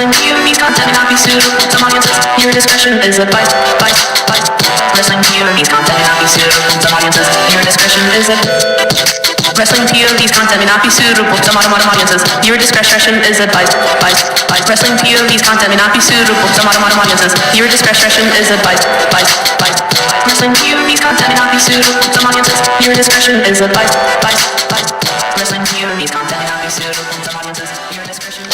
Wrestling POV content may not be suitable to some audiences. Your discretion is advised. Wrestling POV content may not be suitable to some audiences. Your discretion is advised. Wrestling POV's content may not be suitable to modern audiences. Your discretion is advised. Wrestling POV's content may not be suitable to modern audiences. Your discretion is advised. Wrestling POV's content may not be suitable to some audiences. Your discretion is advised. Wrestling POV's content may not be suitable to some audiences. Your discretion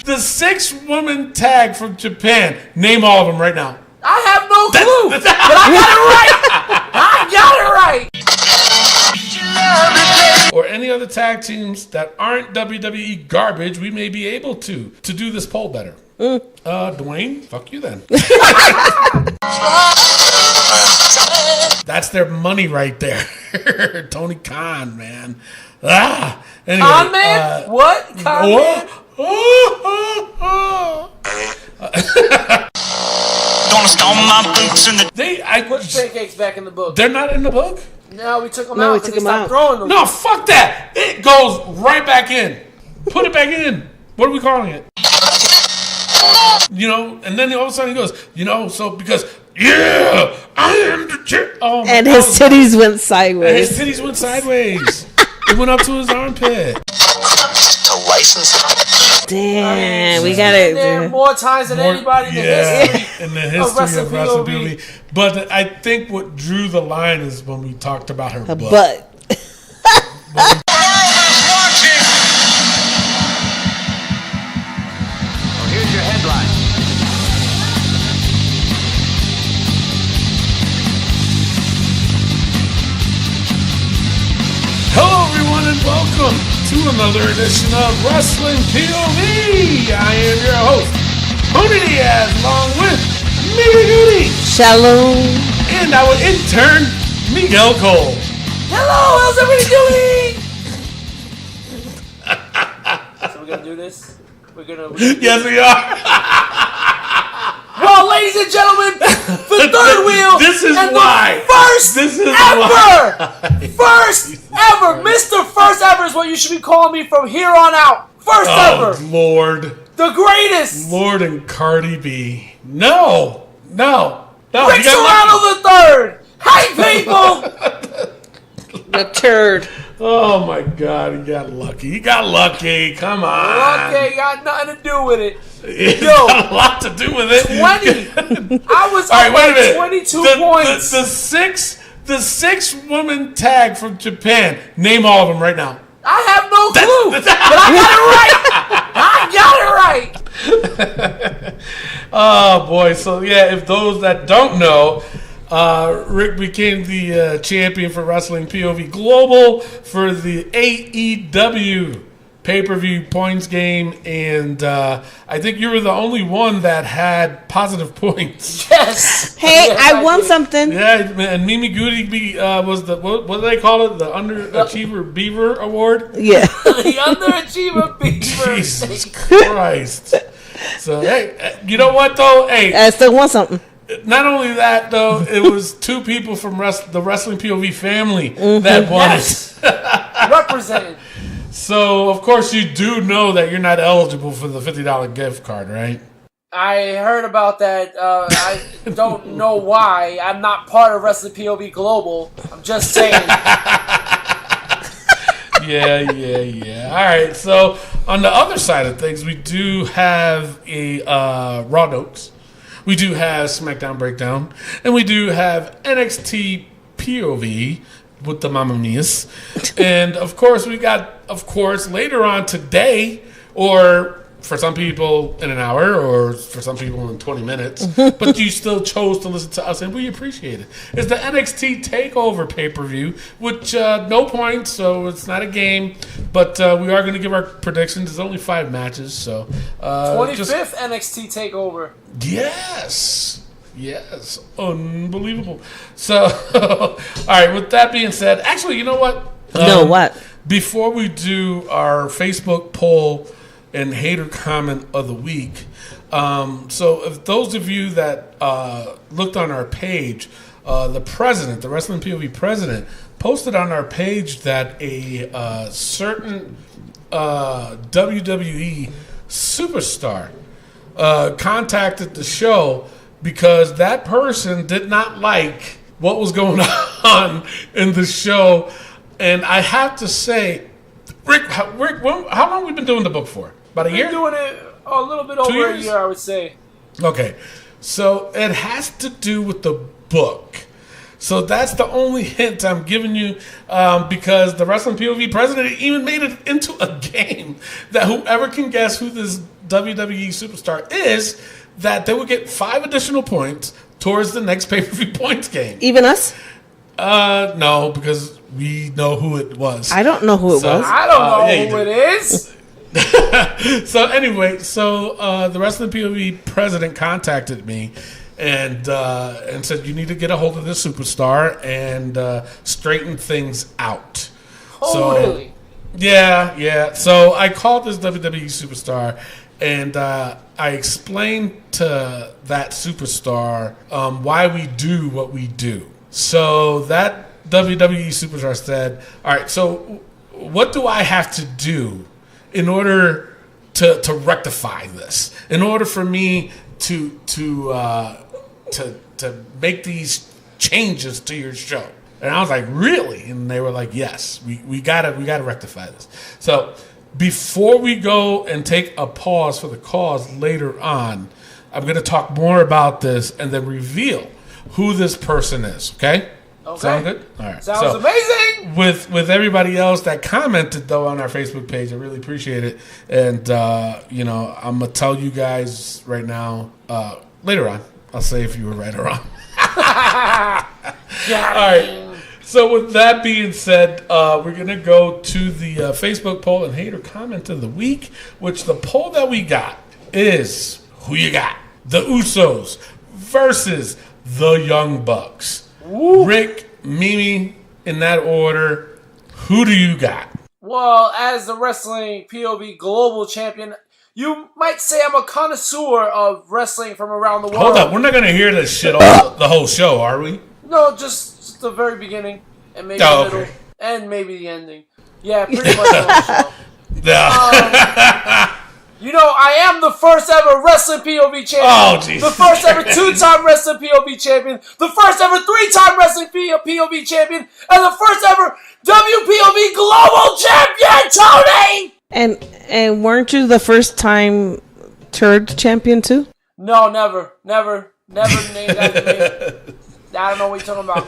The 6-woman tag from Japan. Name all of them right now. I have no clue, but I got it right. Or any other tag teams that aren't WWE garbage, we may be able to do this poll better. Dwayne, fuck you then. That's their money right there. Tony Khan, man. Anyway, Con man? What? Con man? Gonna stomp my boots in the... Put pancakes back in the book. They're not in the book? No, we took them out because they stopped throwing them. No, fuck that. It goes right back in. Put it back in. What are we calling it? You know, and then all of a sudden he goes, you know, so because, yeah, I am the chick. Oh, and his titties went sideways. It went up to his armpit. To license it. Damn, we got it. There more times than anybody in the history. In the history of Wrestling POV. But I think what drew the line is when we talked about her butt. Here's your headline. Hello, everyone, and welcome to another edition of Wrestling POV. I am your host, Tony Diaz, along with Mimi Goody. Shalom. And our intern, Miguel Cole. Hello, how's everybody doing? So we're going to do this? We're gonna Yes, we are. Well, ladies and gentlemen, the third wheel. This is and why. First ever. Mr. First Ever is what you should be calling me from here on out. First ever. Lord. The greatest. Lord and Cardi B. No. Rick Serrano the third. Hey, people. The turd. Oh my God, he got lucky. Come on. Okay, got nothing to do with it. It's got a lot to do with it. 20. I was All right, wait a up minute. 22 points. The 6-woman tag from Japan. Name all of them right now. I have no clue, but I got it right. Oh boy, so yeah, if those that don't know, Rick became the champion for Wrestling POV Global for the AEW pay-per-view points game, and I think you were the only one that had positive points. Yes. Hey, yes, I won something. Yeah, and Mimi Goody was the what do they call it? The Underachiever Beaver Award. Yeah. The Underachiever Beaver. Jesus Christ. So hey, you know what though? Hey, I still won something. Not only that, though, it was 2 people from the Wrestling POV family that won it. Represented. So, of course, you do know that you're not eligible for the $50 gift card, right? I heard about that. I don't know why. I'm not part of Wrestling POV Global. I'm just saying. Yeah. All right, so on the other side of things, we do have a Raw Notes. We do have SmackDown Breakdown, and we do have NXT POV with the Mamma Mia's. And, of course, we got, later on today, or for some people in an hour, or for some people in 20 minutes, but you still chose to listen to us, and we appreciate it. It's the NXT TakeOver pay-per-view, which, no points, so it's not a game, but we are going to give our predictions. There's only 5 matches, so... 25th NXT TakeOver. Yes, unbelievable. So, all right, with that being said, actually, you know what? What? Before we do our Facebook poll and hater comment of the week, so if those of you that looked on our page, the Wrestling POV president, posted on our page that a certain WWE superstar contacted the show because that person did not like what was going on in the show. And I have to say, Rick, how long have we been doing the book for? About a year? We're doing it a little bit over a year, I would say. Okay. So it has to do with the book. So that's the only hint I'm giving you, because the Wrestling POV president even made it into a game that whoever can guess who this WWE superstar is, that they will get 5 additional points towards the next pay-per-view points game. Even us? No, because we know who it was. I don't know who it was. I don't know who it is. So anyway, the Wrestling POV president contacted me and said you need to get a hold of this superstar and straighten things out. Oh, really? Yeah. So I called this WWE superstar and I explained to that superstar why we do what we do. So that WWE superstar said, all right, so what do I have to do in order to rectify this? In order for me to make these changes to your show? And I was like, really? And they were like, yes, we gotta rectify this. So before we go and take a pause for the cause later on, I'm going to talk more about this and then reveal who this person is. Okay? Sound good? All right. Sounds amazing. With everybody else that commented though on our Facebook page, I really appreciate it. And I'm gonna tell you guys right now. Later on, I'll say if you were right or wrong. Yeah. All right. So with that being said, we're gonna go to the Facebook poll and hater comment of the week, which the poll that we got is who you got? The Usos versus the Young Bucks. Woo. Rick, Mimi, in that order, who do you got? Well, as the Wrestling POV Global Champion, you might say I'm a connoisseur of wrestling from around the world. Hold up, we're not going to hear this shit all the whole show, are we? No, just the very beginning, and maybe the middle, and maybe the ending. Yeah, pretty much the whole show. I am the first ever Wrestling POV champion. Oh, Jesus. The first ever 2-time Wrestling POV champion. The first ever 3-time Wrestling POV champion. And the first ever WPOV Global Champion, Tony! And weren't you the first time turd champion too? No, never named that name. I don't know what you're talking about.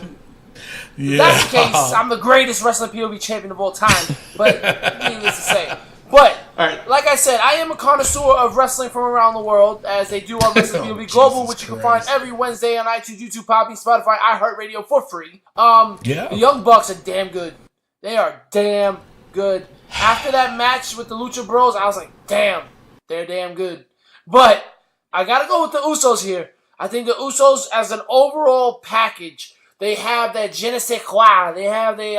Yeah. If that's the case, I'm the greatest Wrestling POV champion of all time. But, needless to say. But, like I said, I am a connoisseur of wrestling from around the world, as they do on Wrestling POV Global, which you can find every Wednesday on iTunes, YouTube, Podbean, Spotify, iHeartRadio for free. The Young Bucks are damn good. They are damn good. After that match with the Lucha Bros, I was like, damn, they're damn good. But I gotta go with the Usos here. I think the Usos, as an overall package, they have that je ne sais quoi. They have the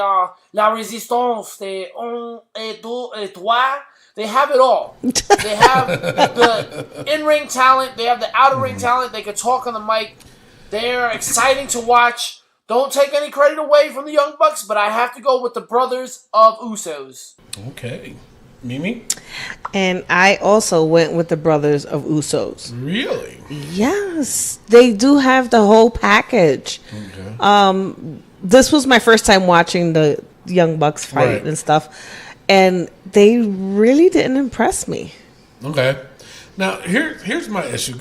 la résistance, the un et deux et trois. They have it all. They have the in-ring talent. They have the outer-ring talent. They can talk on the mic. They're exciting to watch. Don't take any credit away from the Young Bucks, but I have to go with the brothers of Usos. Okay. Mimi? And I also went with the brothers of Usos. Really? Yes. They do have the whole package. Okay. This was my first time watching the Young Bucks fight and stuff. And they really didn't impress me. Okay. Now, here's my issue.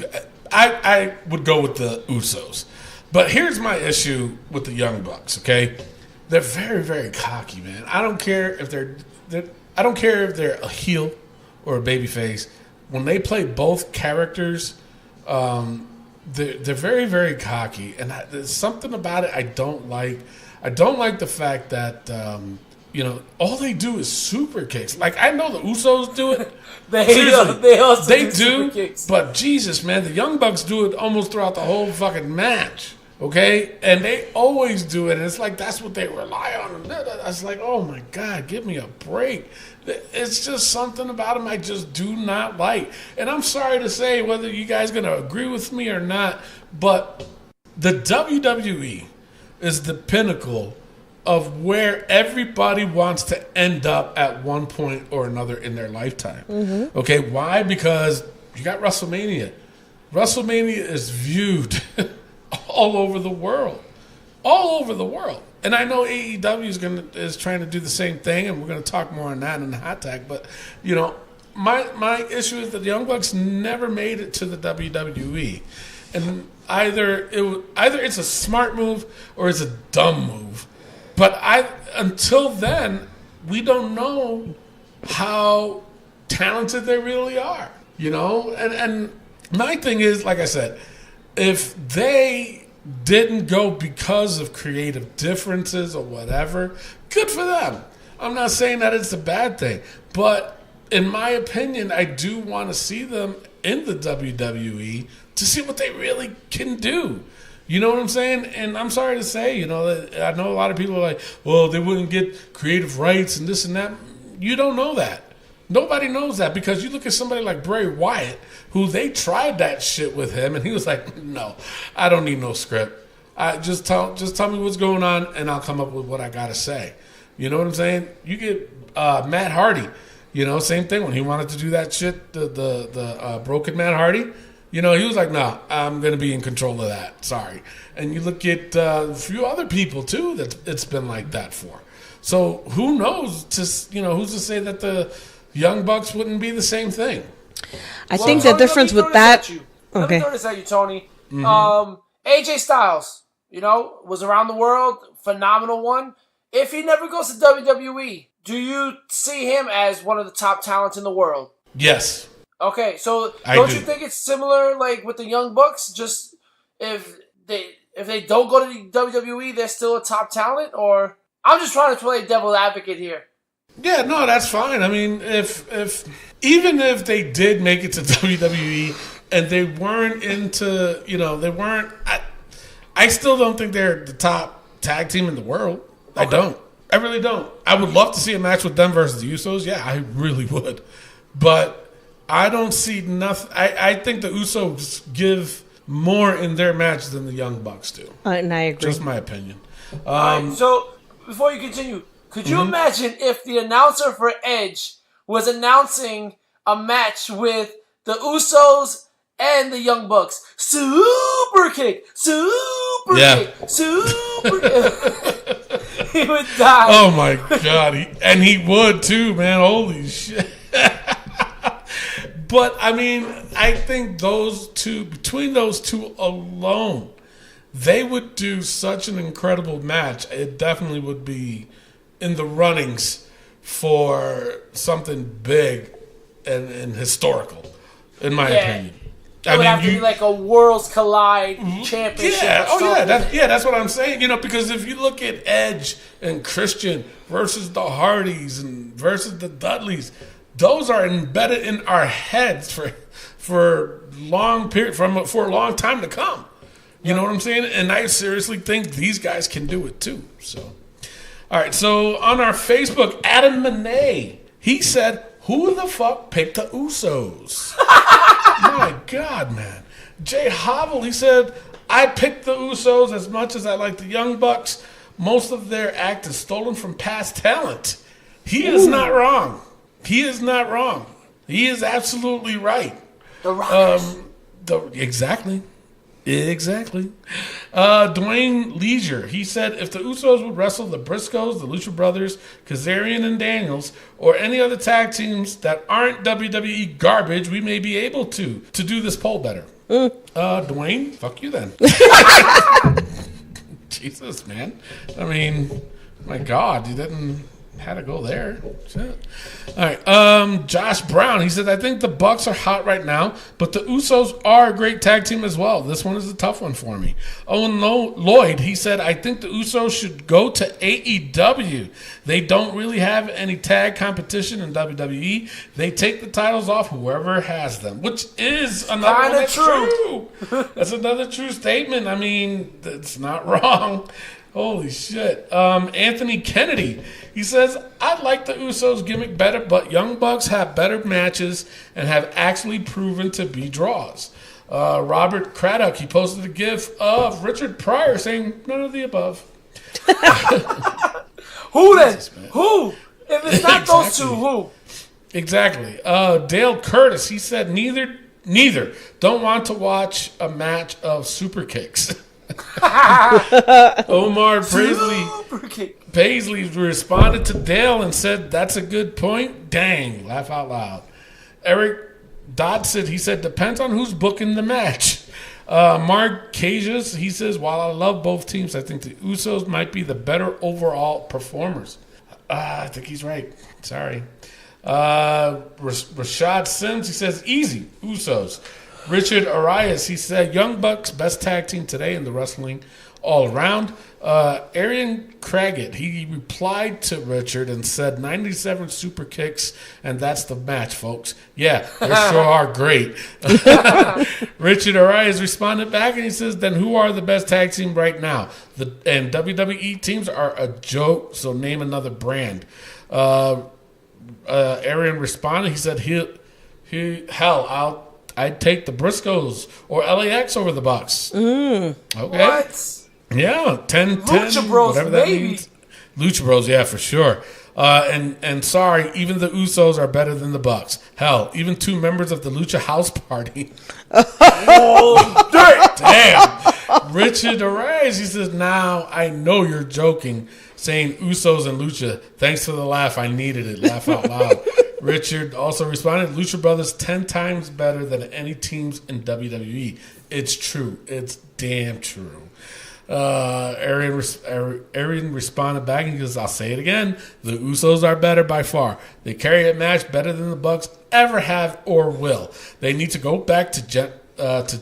I would go with the Usos. But here's my issue with the Young Bucks, okay? They're very, very cocky, man. I don't care if they're a heel or a babyface. When they play both characters, they're very, very cocky, and there's something about it I don't like. I don't like the fact that all they do is super kicks. Like, I know the Usos do it. they do, but Jesus, man, the Young Bucks do it almost throughout the whole fucking match. Okay, and they always do it, and it's like that's what they rely on. I was like, oh my God, give me a break. It's just something about them I just do not like. And I'm sorry to say, whether you guys gonna agree with me or not, but the WWE is the pinnacle of where everybody wants to end up at one point or another in their lifetime. Okay, why? Because you got WrestleMania. WrestleMania is viewed all over the world. All over the world. And I know AEW is trying to do the same thing, and we're going to talk more on that in the hot tag. But, you know, my issue is that the Young Bucks never made it to the WWE. And either it's a smart move or it's a dumb move. But until then, we don't know how talented they really are, you know? And my thing is, like I said, if they didn't go because of creative differences or whatever, good for them. I'm not saying that it's a bad thing. But in my opinion, I do want to see them in the WWE to see what they really can do. You know what I'm saying? And I'm sorry to say, you know, I know a lot of people are like, well, they wouldn't get creative rights and this and that. You don't know that. Nobody knows that, because you look at somebody like Bray Wyatt, who they tried that shit with him, and he was like, no, I don't need no script. Just tell me what's going on, and I'll come up with what I got to say. You know what I'm saying? You get Matt Hardy. You know, same thing. When he wanted to do that shit, the broken Matt Hardy, you know, he was like, no, I'm going to be in control of that. Sorry. And you look at a few other people, too, that it's been like that for. So who knows? Who's to say that the Young Bucks wouldn't be the same thing? I think the difference with that... Let me throw this at you, Tony. AJ Styles, you know, was around the world, phenomenal one. If he never goes to WWE, do you see him as one of the top talents in the world? Yes. Okay, so don't you think it's similar, like with the Young Bucks? Just if they don't go to the WWE, they're still a top talent? Or I'm just trying to play devil's advocate here. Yeah, no, that's fine. I mean, even if they did make it to WWE and they weren't into, you know, they weren't. I still don't think they're the top tag team in the world. Okay. I don't. I really don't. I would love to see a match with them versus the Usos. Yeah, I really would. But I don't see nothing. I think the Usos give more in their match than the Young Bucks do. And I agree. Just my opinion. All right, so before you continue, could you imagine if the announcer for Edge was announcing a match with the Usos and the Young Bucks? Super kick, super kick, super kick. He would die. Oh my God. He would too, man. Holy shit. But, I mean, I think between those two alone, they would do such an incredible match. It definitely would be in the runnings for something big and historical, in my opinion. It would have to be like a Worlds Collide championship. Yeah, that's what I'm saying. You know, because if you look at Edge and Christian versus the Hardys and versus the Dudleys, those are embedded in our heads for a long time to come. You know what I'm saying? And I seriously think these guys can do it too. So, all right. So on our Facebook, Adam Monet, he said, "Who the fuck picked the Usos?" My God, man. Jay Havel, he said, "I picked the Usos as much as I like the Young Bucks. Most of their act is stolen from past talent." He is not wrong. He is not wrong. He is absolutely right. The Rockers. Exactly. Dwayne Leisure, he said, if the Usos would wrestle the Briscoes, the Lucha Brothers, Kazarian and Daniels, or any other tag teams that aren't WWE garbage, we may be able to do this poll better. Dwayne, fuck you then. Jesus, man. I mean, my God, you didn't... had to go there. Shit. All right. Josh Brown, he said, I think the Bucks are hot right now, but the Usos are a great tag team as well. This one is a tough one for me. Owen Lloyd, he said, I think the Usos should go to AEW. They don't really have any tag competition in WWE. They take the titles off whoever has them, which is another one that's true. That's another true statement. I mean, it's not wrong. Holy shit. Anthony Kennedy, he says, I like the Usos gimmick better, but Young Bucks have better matches and have actually proven to be draws. Robert Craddock, he posted a gif of Richard Pryor saying none of the above. Who then? Jesus, man. Who? If it's not those two, Exactly. who? Exactly. Dale Curtis, he said neither. Don't want to watch a match of super kicks. Omar Paisley responded to Dale and said, "That's a good point. Dang, laugh out loud." Eric Dodson, he said, "Depends on who's booking the match." Mark Cages, he says, "While I love both teams, I think the Usos might be the better overall performers." I think he's right. Sorry. Rashad Sims, he says, "Easy, Usos." Richard Arias, he said, "Young Bucks, best tag team today in the wrestling all around." Arian Craggett, he replied to Richard and said, 97 super kicks, and that's the match, folks. Yeah, they sure are great. Richard Arias responded back and he says, "Then who are the best tag team right now? And WWE teams are a joke, so name another brand." Arian responded, he said, I'd take the Briscoes or LAX over the Bucks. Okay. What? Yeah, 10, Lucha Bros, whatever that maybe. means. Lucha Bros, yeah, for sure. And sorry, even the Usos are better than the Bucks. Hell, even two members of the Lucha House Party. Oh, Damn. Richard Arias, he says, "Now I know you're joking, saying Usos and Lucha. Thanks for the laugh. I needed it. Laugh out loud." Richard also responded, "Lucha Brothers 10 times better than any teams in WWE. It's true. It's damn true." Arian responded back and he goes, "I'll say it again. The Usos are better by far. They carry a match better than the Bucks ever have or will. They need to go back to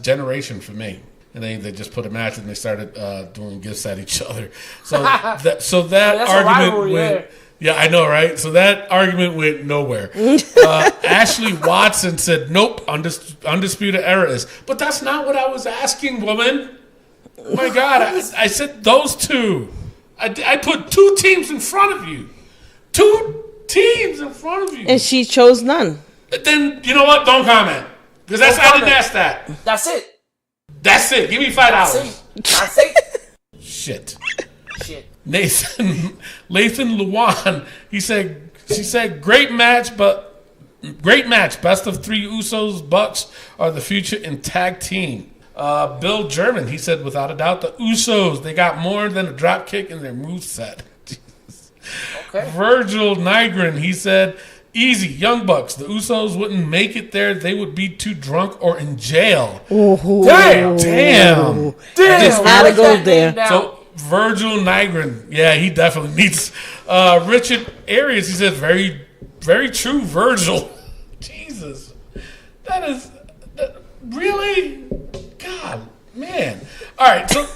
Generation for me." And then they just put a match and they started doing gifts at each other. So that argument went. Yeah, I know, right? So that argument went nowhere. Ashley Watson said, "Nope, undisputed era is." But that's not what I was asking, woman. My God, I said those two. I put two teams in front of you. Two teams in front of you. And she chose none. Then, you know what? Don't comment. Because I didn't ask that. That's it. That's it. Give me $5. That's it. Shit. Shit. Lathan Luan, she said, great match. Best of 3 Usos, Bucks are the future in tag team. Bill German, he said, without a doubt, the Usos, they got more than a drop kick in their moveset. Okay. Virgil Nygren, he said, easy, Young Bucks. The Usos wouldn't make it there. They would be too drunk or in jail. Ooh. Damn. Just had to go there. So Virgil Nygren, yeah, he definitely needs. Richard Arias, he said, very, very true, Virgil. Jesus, that is really, God, man. All right, so,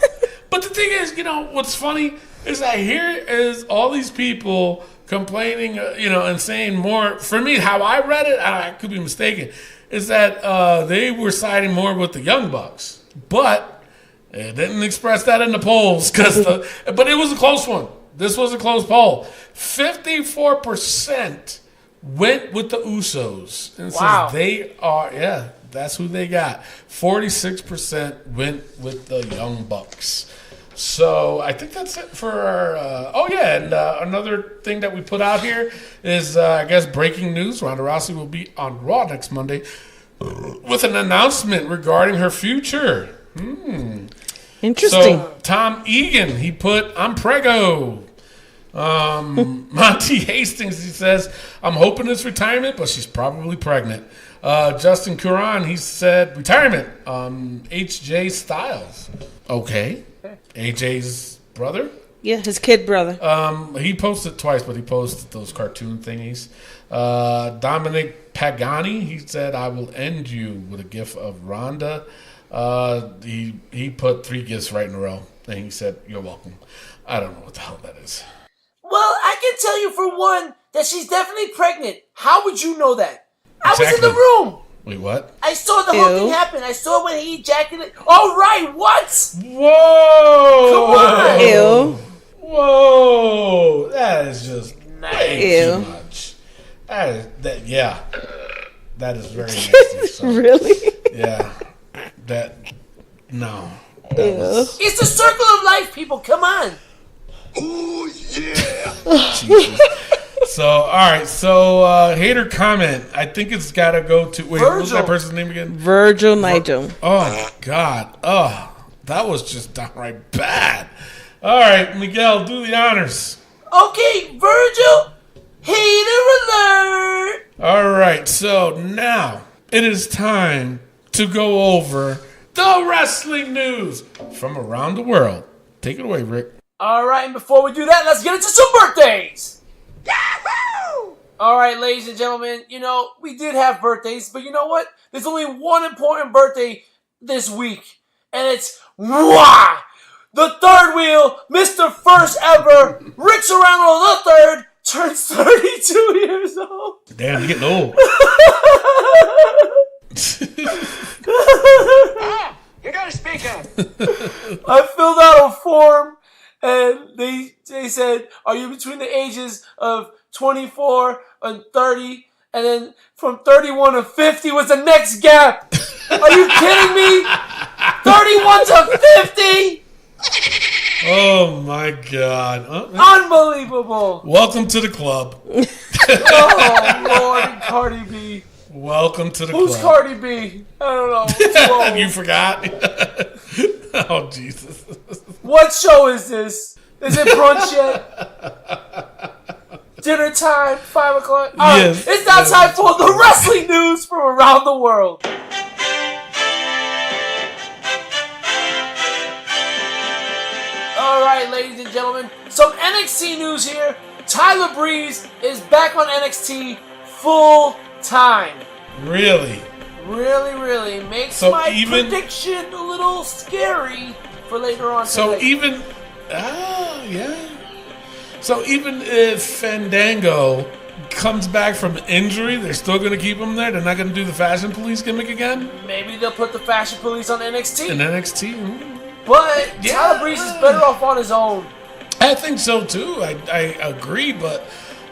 but the thing is, what's funny is that here is all these people complaining, and saying more. For me, how I read it, I could be mistaken, is that they were siding more with the Young Bucks, but it didn't express that in the polls but it was a close one. This was a close poll. 54% went with the Usos, and wow. They are, that's who they got. 46% went with the Young Bucks. So I think that's it for our. Another thing that we put out here is, I guess, breaking news. Ronda Rousey will be on Raw next Monday with an announcement regarding her future. Interesting. So Tom Egan, he put, "I'm preggo." Monty Hastings, he says, "I'm hoping it's retirement, but she's probably pregnant." Justin Curran, he said, "Retirement." HJ Styles. Okay. AJ's brother? Yeah, his kid brother. He posted twice, but he posted those cartoon thingies. Dominic Pagani, he said, "I will end you," with a gif of Rhonda. He put 3 gifs right in a row, and he said, "You're welcome." I don't know what the hell that is. Well, I can tell you for one that she's definitely pregnant. How would you know that? Exactly. I was in the room. Wait, what? I saw the whole thing happen. I saw when he ejaculated. All right, what? Whoa! Come on. Ew. Whoa! That is just way Ew. too much. That is very nasty. So, Really? yeah. No. Ew. It's the circle of life, people. Come on. Jesus. So, all right. So, hater comment. I think it's got to go to. Wait, what was that person's name again? Virgil Nigel. Oh, God. Oh, that was just downright bad. All right, Miguel, do the honors. Okay, Virgil, hater alert. All right. So, now it is time to go over the wrestling news from around the world. Take it away, Rick. All right, and before we do that, let's get into some birthdays. Yahoo! All right, ladies and gentlemen, we did have birthdays, but you know what? There's only one important birthday this week, and it's the third wheel, Mr. First Ever, Rick Serrano the Third, turns 32 years old. Damn, you're getting old. You got a speaker. I filled out a form, and they said, are you between the ages of 24 and 30? And then from 31 to 50 was the next gap. Are you kidding me? 31 to 50? Oh, my God. Unbelievable. Welcome to the club. Oh, Lord, Cardi B. Welcome to the Who's club. Cardi B? I don't know. Whoa. You forgot? Oh, Jesus. What show is this? Is it brunch yet? Dinner time, 5 o'clock? Yes. It's now time for the wrestling news from around the world. All right, ladies and gentlemen, some NXT news here. Tyler Breeze is back on NXT full time. Really? Really makes So my even- prediction a little scary for later on So today. even... yeah. So even if Fandango comes back from injury, they're still going to keep him there? They're not going to do the Fashion Police gimmick again? Maybe they'll put the Fashion Police on NXT. In NXT? Ooh. But Yeah. Tyler Breeze is better off on his own. I think so too. I agree, but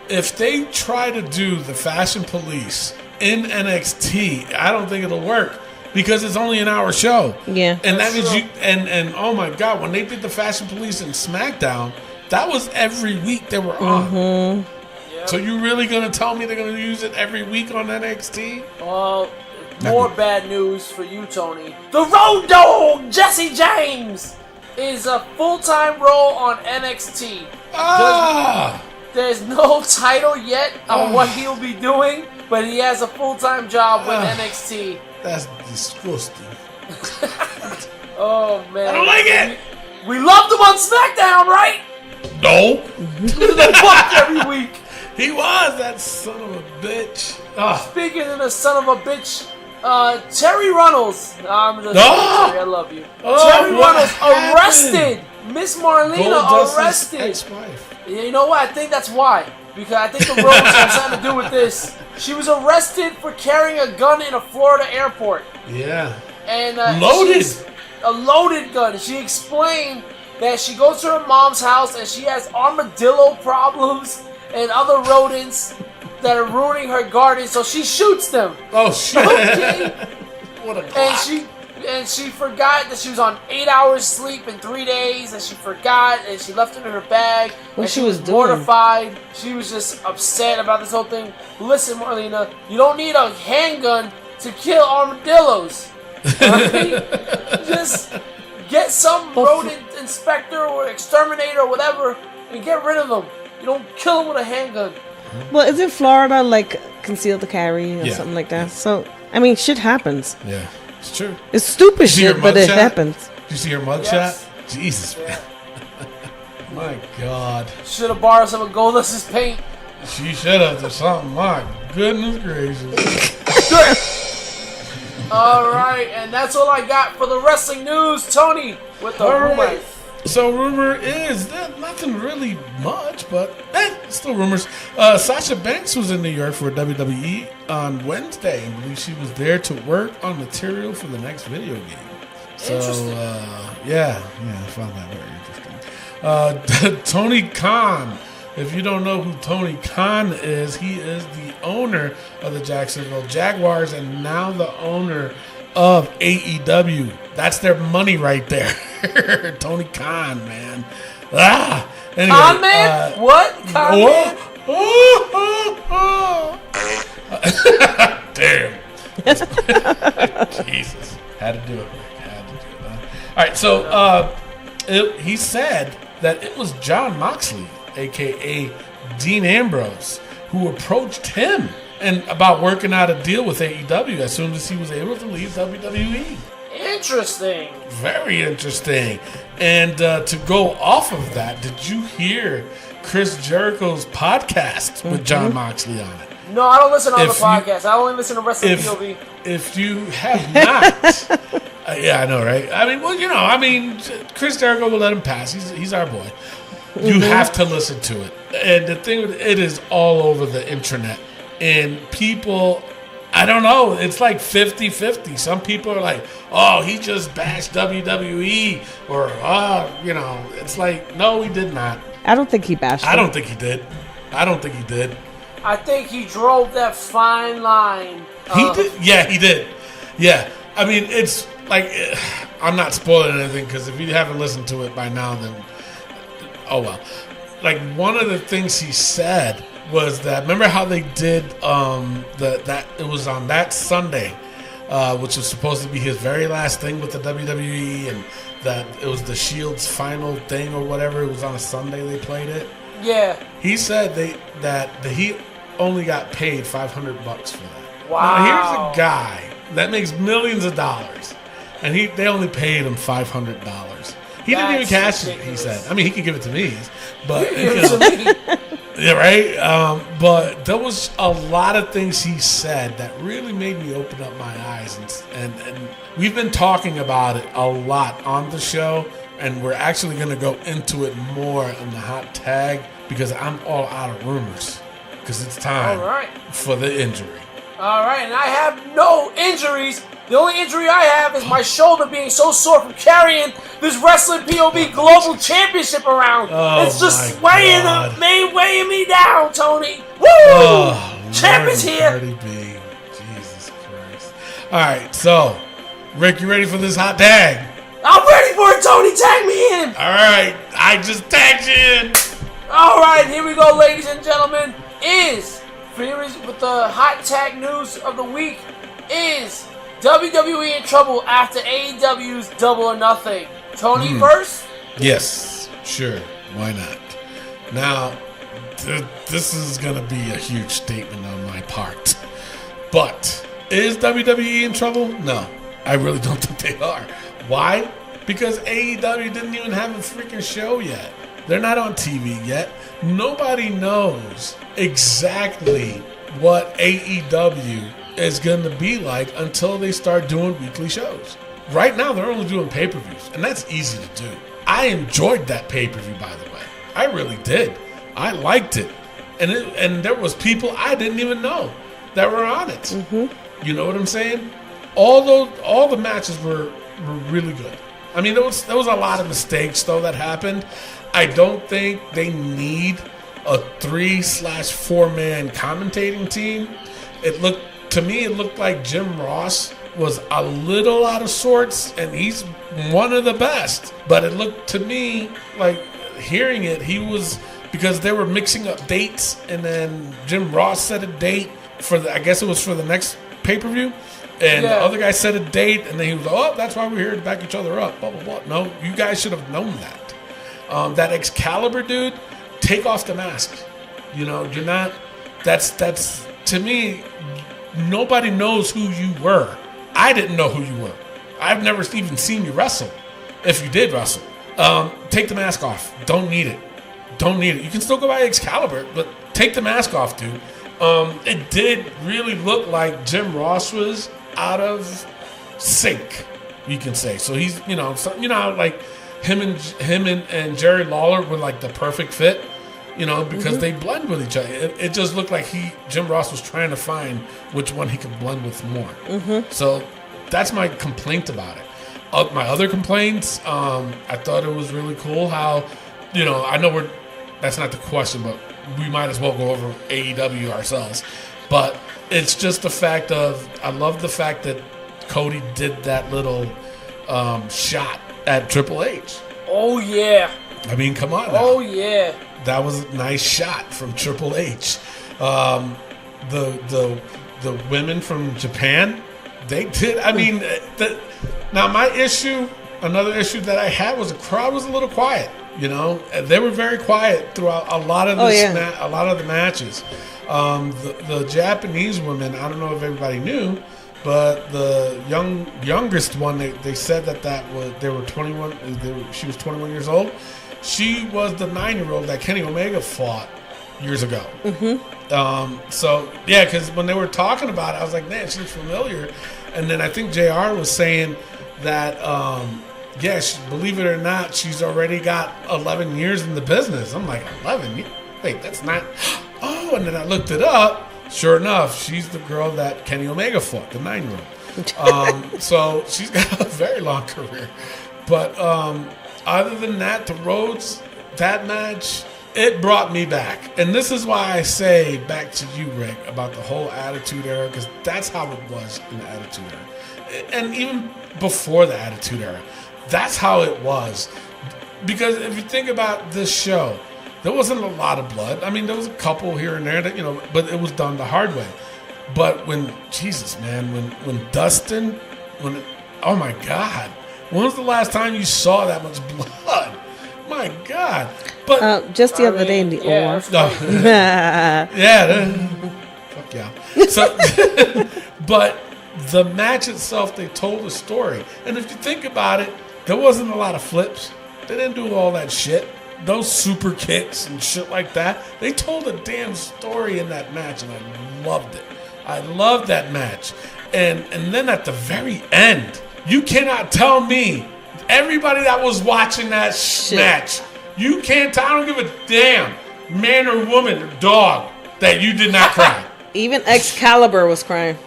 if they try to do the Fashion Police in NXT, I don't think it'll work because it's only an hour show. Yeah. And that That's means true. and oh my God, when they did the Fashion Police in SmackDown, that was every week they were on. Yep. So you really gonna tell me they're gonna use it every week on NXT? Well, more bad news for you, Tony. The Road Dogg, Jesse James, is a full-time role on NXT. Ah, There's no title yet on what he'll be doing, but he has a full-time job with NXT. that's disgusting. Oh, man. I don't like it. We loved him on SmackDown, right? No, The Buck every week. he was that son of a bitch. Ah. Speaking of the son of a bitch, Terry Runnels. I'm just Ah! Terry, I love you. Oh, Terry what Runnels happened? arrested. Miss Marlena Goldust's arrested. ex-wife. You know what? I think that's why. Because I think the Rose has something to do with this. She was arrested for carrying a gun in a Florida airport. Yeah. And Loaded. she's a loaded gun. She explained that she goes to her mom's house and she has armadillo problems and other rodents that are ruining her garden, so she shoots them. Oh shit! Okay. What a clock. And she forgot that she was on 8 hours sleep in 3 days, and she forgot, and she left it in her bag. What and she was doing? mortified. She was just upset about this whole thing. Listen, Marlena, you don't need a handgun to kill armadillos. Alright? Just get some rodent inspector or exterminator or whatever and get rid of them. You don't kill them with a handgun. Well, isn't Florida like concealed to carry or Yeah. something like that? So, I mean, shit happens. Yeah, it's true. It's stupid see her shit, but it mugshot? happens. Did you see her mugshot? Yes. Jesus, man. My God. Should have borrowed some of Goldust's paint. She should have done something. My goodness gracious. Alright, and that's all I got for the wrestling news. Tony, with the All rumors. right. So rumor is that nothing really much, but still rumors. Sasha Banks was in New York for WWE on Wednesday, and I believe she was there to work on material for the next video game. So Interesting. yeah, I found that very interesting. Tony Khan. If you don't know who Tony Khan is, he is the owner of the Jacksonville Jaguars and now the owner of AEW. That's their money right there. Tony Khan, man. Anyway, Con man? What? Con man? Damn. Jesus. Had to do it. All right, so he said that it was Jon Moxley, a.k.a. Dean Ambrose, who approached him and about working out a deal with AEW as soon as he was able to leave WWE. Interesting. Very interesting. And to go off of that, did you hear Chris Jericho's podcast with Jon Moxley on it? No, I don't listen to the podcasts. I only listen to Wrestling POV. If you have not, yeah, I know, right? I mean, Chris Jericho will let him pass. He's our boy. You have to listen to it. And the thing, it is all over the internet. And people, I don't know, it's like 50-50. Some people are like, oh, he just bashed WWE. Or, it's like, no, he did not. I don't think he bashed him. I don't think he did. I think he drove that fine line. He did. Yeah, he did. Yeah. I mean, it's like, I'm not spoiling anything because if you haven't listened to it by now, then, oh well. Like, one of the things he said was that, remember how they did that it was on that Sunday, which was supposed to be his very last thing with the WWE, and that it was the Shield's final thing or whatever. It was on a Sunday they played it. Yeah. He said that he only got paid $500 for that. Wow. Now, here's a guy that makes millions of dollars, and they only paid him $500. He didn't even cash it, he said. I mean, he could give it to me, but yeah, right. But there was a lot of things he said that really made me open up my eyes, and we've been talking about it a lot on the show, and we're actually going to go into it more in the hot tag because I'm all out of rumors because it's time for the injury. All right, and I have no injuries. The only injury I have is my shoulder being so sore from carrying this Wrestling POV Global Championship around. It's just weighing me down, Tony. Woo! Champ is here. Jesus Christ. All right, so, Rick, you ready for this hot tag? I'm ready for it, Tony. Tag me in. All right, I just tagged you in. All right, here we go, ladies and gentlemen. With the hot tag news of the week is WWE in trouble after AEW's Double or Nothing. Tony first? Yes, sure. Why not? Now, this is going to be a huge statement on my part. But is WWE in trouble? No, I really don't think they are. Why? Because AEW didn't even have a freaking show yet. They're not on TV yet. Nobody knows exactly what AEW is going to be like until they start doing weekly shows. Right now, they're only doing pay-per-views, and that's easy to do. I enjoyed that pay-per-view, by the way. I really did. I liked it. And there was people I didn't even know that were on it. Mm-hmm. You know what I'm saying? All the matches were really good. I mean, there was a lot of mistakes, though, that happened. I don't think they need a 3/4-man commentating team. To me, it looked like Jim Ross was a little out of sorts, and he's one of the best. But it looked to me like, hearing it, he was, because they were mixing up dates, and then Jim Ross set a date I guess it was for the next pay-per-view, and the other guy set a date, and then he was like, oh, that's why we're here to back each other up, blah, blah, blah. No, you guys should have known that. That Excalibur dude, take off the mask. You know, you're not, that's, to me, nobody knows who you were. I didn't know who you were. I've never even seen you wrestle. If you did wrestle. Take the mask off. Don't need it. You can still go by Excalibur, but take the mask off, dude. It did really look like Jim Ross was out of sync, you can say. So he's, like him and Jerry Lawler were like the perfect fit, because they blend with each other. It just looked like Jim Ross was trying to find which one he could blend with more. Mm-hmm. So that's my complaint about it. My other complaints, I thought it was really cool how, I know that's not the question, but we might as well go over AEW ourselves. But it's just the fact of, I love the fact that Cody did that little shot at Triple H. Oh, yeah. I mean, come on now. Oh yeah. That was a nice shot from Triple H. The women from Japan, they did. I mean, now my issue, another issue that I had was the crowd was a little quiet. You know, they were very quiet throughout a lot of a lot of the matches. The Japanese women, I don't know if everybody knew, but the youngest one, they said that was they were 21. She was 21 years old. She was the 9-year-old that Kenny Omega fought years ago. So yeah, because when they were talking about it, I was like, man, she's familiar. And then I think JR was saying that, yes, believe it or not, she's already got 11 years in the business. I'm like, 11? Wait, that's not. Oh, and then I looked it up. Sure enough, she's the girl that Kenny Omega fought, the 9-year-old. So she's got a very long career. But other than that, the Rhodes, that match, it brought me back. And this is why I say back to you, Rick, about the whole Attitude Era, because that's how it was in the Attitude Era. And even before the Attitude Era, that's how it was. Because if you think about this show, there wasn't a lot of blood. I mean, there was a couple here and there, that, you know, but it was done the hard way. But when, Jesus, man, when Dustin, oh my God, when was the last time you saw that much blood? My God. But just the other day in the OR. Fuck yeah. So, but the match itself, they told a story. And if you think about it, there wasn't a lot of flips. They didn't do all that shit. Those super kicks and shit like that. They told a damn story in that match, and I loved it. I loved that match. And then at the very end, you cannot tell me, everybody that was watching that match, you can't tell, I don't give a damn, man or woman or dog, that you did not cry. Even Excalibur was crying.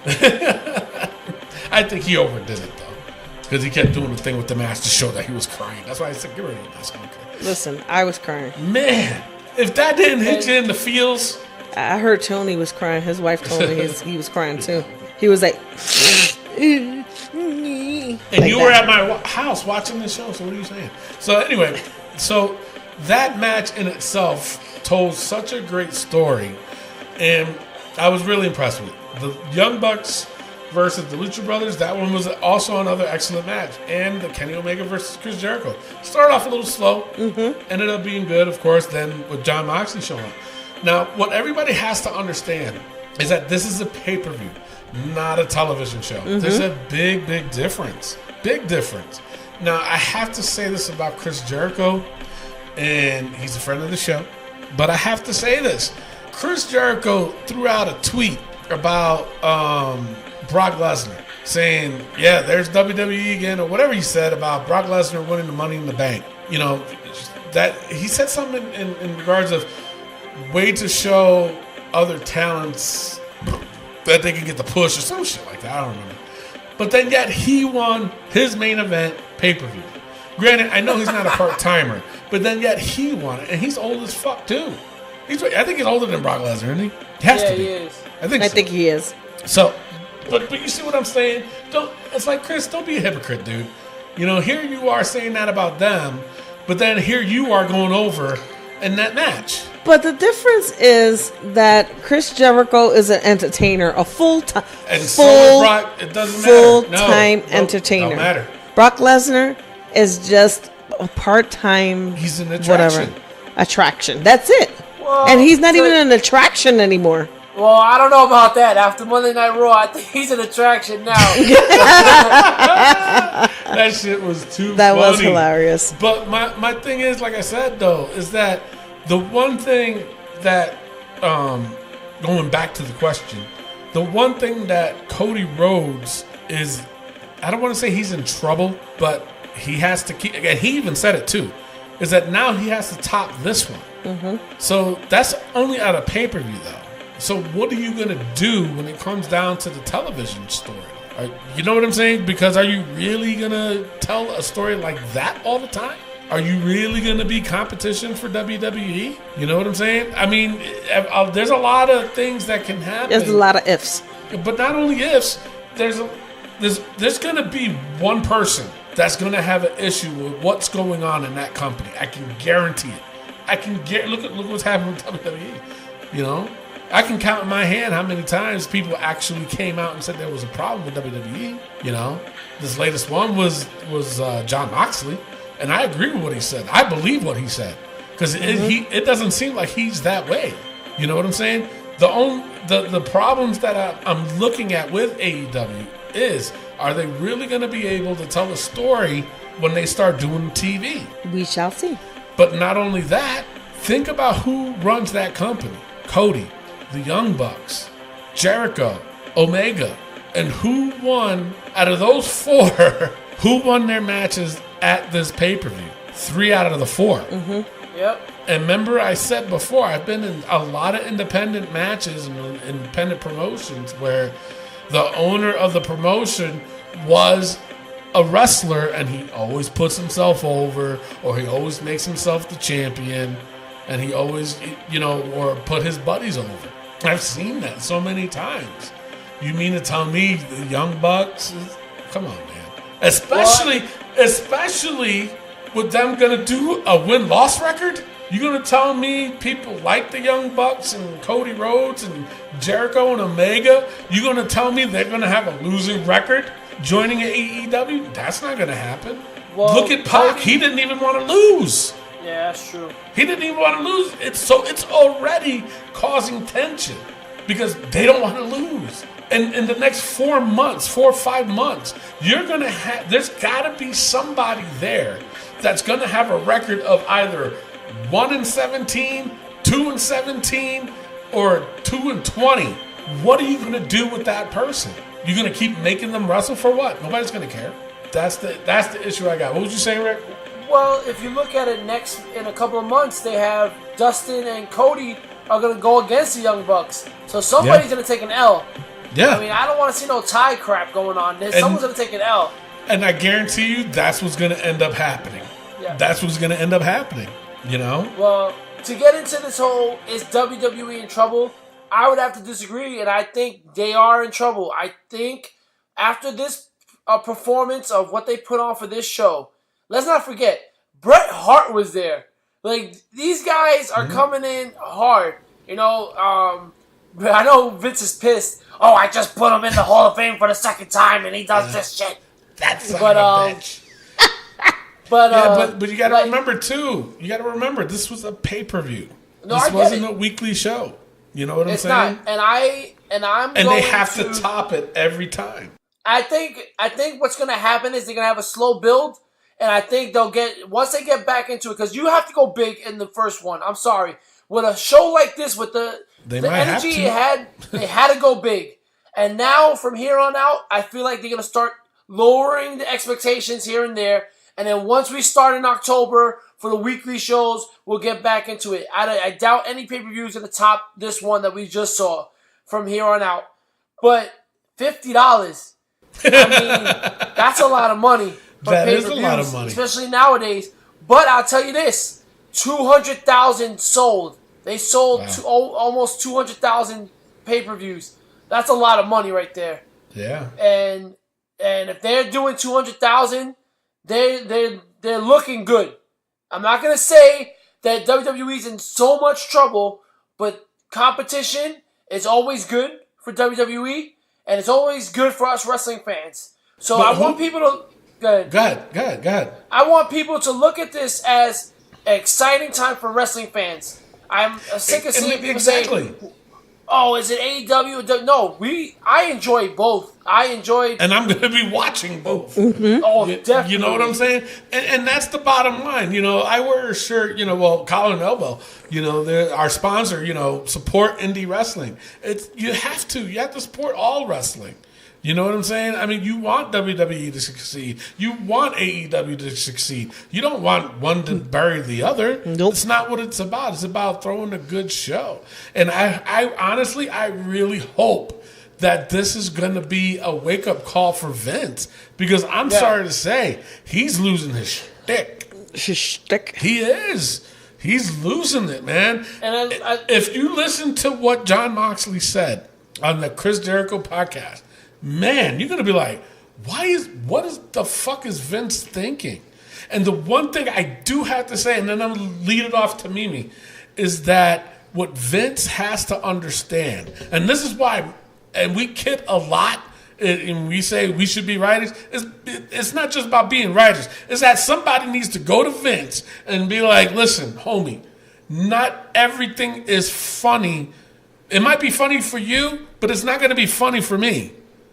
I think he overdid it, though. Because he kept doing the thing with the mask to show that he was crying. That's why I said, get rid of the mask. Okay. Listen, I was crying. Man, if that didn't hit you in the feels. I heard Tony was crying. His wife told me he was crying, too. He was like... And like you were at my house watching this show, so what are you saying? So anyway, so that match in itself told such a great story, and I was really impressed with it. The Young Bucks versus the Lucha Brothers, that one was also another excellent match. And the Kenny Omega versus Chris Jericho. Started off a little slow, ended up being good, of course, then with John Moxley showing up. Now, what everybody has to understand is that this is a pay-per-view, not a television show. There's a big, big difference. Big difference. Now, I have to say this about Chris Jericho, and he's a friend of the show, but I have to say this. Chris Jericho threw out a tweet about Brock Lesnar, saying, yeah, there's WWE again, or whatever he said about Brock Lesnar winning the Money in the Bank. You know, that he said something in regards of way to show other talents that they can get the push or some shit like that. I don't remember. But then yet he won his main event pay-per-view. Granted, I know he's not a part-timer, but then yet he won it. And he's old as fuck, too. I think he's older than Brock Lesnar, isn't he? He has to be. He is. I think he is. So, but you see what I'm saying? It's like, Chris, don't be a hypocrite, dude. You know, here you are saying that about them, but then here you are going over in that match. But the difference is that Chris Jericho is an entertainer, a full-time, and so is Brock. It doesn't matter. Full-time entertainer. Don't matter. Brock Lesnar is just a part-time. He's an attraction. Attraction. That's it. Well, and he's not even an attraction anymore. Well, I don't know about that. After Monday Night Raw, I think he's an attraction now. That shit was too That funny. was hilarious. But my thing is, like I said, though, is that the one thing that, going back to the question, the one thing that Cody Rhodes is, I don't want to say he's in trouble, but he has to keep, and he even said it too, is that now he has to top this one. So that's only at a pay-per-view, though. So what are you going to do when it comes down to the television story? You know what I'm saying? Because are you really going to tell a story like that all the time? Are you really going to be competition for WWE? You know what I'm saying? I mean, there's a lot of things that can happen. There's a lot of ifs. But not only ifs, there's going to be one person that's going to have an issue with what's going on in that company. I can guarantee it. Look what's happening with WWE. You know, I can count in my hand how many times people actually came out and said there was a problem with WWE. You know, this latest one was John Moxley, and I agree with what he said. I believe what he said because it doesn't seem like he's that way. You know what I'm saying? The problems that I'm looking at with AEW is, are they really going to be able to tell a story when they start doing TV? We shall see. But not only that, think about who runs that company. Cody, the Young Bucks, Jericho, Omega, and who won, out of those 4, who won their matches at this pay-per-view? 3 out of the 4. Mm-hmm. Yep. And remember I said before, I've been in a lot of independent matches and independent promotions where the owner of the promotion was a wrestler and he always puts himself over, or he always makes himself the champion, and he always, or put his buddies over. I've seen that so many times. You mean to tell me the Young Bucks? Come on, man. Especially with them going to do a win-loss record? You going to tell me people like the Young Bucks and Cody Rhodes and Jericho and Omega, you going to tell me they're going to have a losing record joining AEW? That's not going to happen. Well, look at Pac. He didn't even want to lose. Yeah, that's true. He didn't even want to lose. It's already causing tension because they don't want to lose. And in the next 4 or 5 months, you're going to have, there's got to be somebody there that's going to have a record of either 1-17, 2-17, or 2-20. What are you going to do with that person? You're going to keep making them wrestle for what? Nobody's going to care. That's the issue I got. What was you saying, Rick? Well, if you look at it in a couple of months, they have Dustin and Cody are going to go against the Young Bucks. So somebody's going to take an L. Yeah. I mean, I don't want to see no tie crap going on. Someone's going to take an L. And I guarantee you that's what's going to end up happening. Yeah. That's what's going to end up happening, you know? Well, to get into this whole, is WWE in trouble? I would have to disagree, and I think they are in trouble. I think after this performance of what they put on for this show, let's not forget, Bret Hart was there. Like, these guys are coming in hard. You know, I know Vince is pissed. Oh, I just put him in the Hall of Fame for the second time, and he does this shit. That's not a bitch. But you got to remember, too. You got to remember, this was a pay-per-view. No, this wasn't a weekly show. You know what I'm saying? It's not. And they have to top it every time. I think what's going to happen is they're going to have a slow build, and I think once they get back into it, because you have to go big in the first one. I'm sorry. With a show like this, with the energy it had, they had to go big. And now, from here on out, I feel like they're going to start lowering the expectations here and there. And then once we start in October for the weekly shows, we'll get back into it. I doubt any pay-per-views at the top this one that we just saw from here on out. But $50, I mean, that's a lot of money. That is a lot of money. Especially nowadays. But I'll tell you this, 200,000 sold. They sold almost 200,000 pay-per-views. That's a lot of money right there. Yeah. And if they're doing 200,000, they're looking good. I'm not gonna say that WWE's in so much trouble, but competition is always good for WWE, and it's always good for us wrestling fans. So I want people to go ahead. I want people to look at this as an exciting time for wrestling fans. I'm sick of seeing people say, "Oh, is it AEW?" No, I enjoy both. And I'm going to be watching both. Mm-hmm. Oh, definitely. You know what I'm saying? And that's the bottom line. You know, I wear a shirt, Collar and Elbow. You know, they're our sponsor, support indie wrestling. You have to support all wrestling. You know what I'm saying? I mean, you want WWE to succeed. You want AEW to succeed. You don't want one to bury the other. Nope. It's not what it's about. It's about throwing a good show. And I honestly, I really hope that this is going to be a wake-up call for Vince. Because I'm sorry to say, he's losing his shtick. He is. He's losing it, man. And if you listen to what John Moxley said on the Chris Jericho podcast, man, you're going to be like, what is the fuck is Vince thinking? And the one thing I do have to say, and then I'm going to lead it off to Mimi, is that what Vince has to understand, and this is why, and we kid a lot, and we say we should be writers, it's not just about being writers. It's that somebody needs to go to Vince and be like, listen, homie, not everything is funny. It might be funny for you, but it's not going to be funny for me.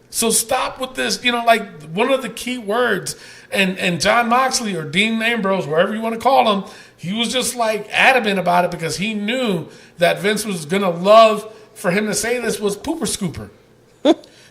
So stop with this, like one of the key words, and John Moxley or Dean Ambrose, wherever you want to call him, he was just like adamant about it because he knew that Vince was going to love for him to say this was pooper scooper.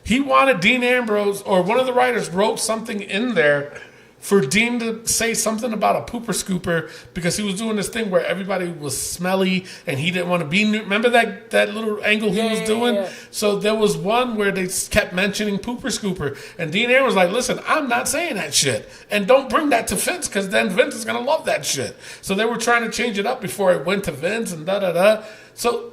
He wanted Dean Ambrose, or one of the writers wrote something in there for Dean to say something about a pooper scooper because he was doing this thing where everybody was smelly and he didn't want to be new. Remember that little angle he was doing? Yeah. So there was one where they kept mentioning pooper scooper. And Dean Ambrose was like, listen, I'm not saying that shit. And don't bring that to Vince because then Vince is going to love that shit. So they were trying to change it up before it went to Vince and da-da-da. So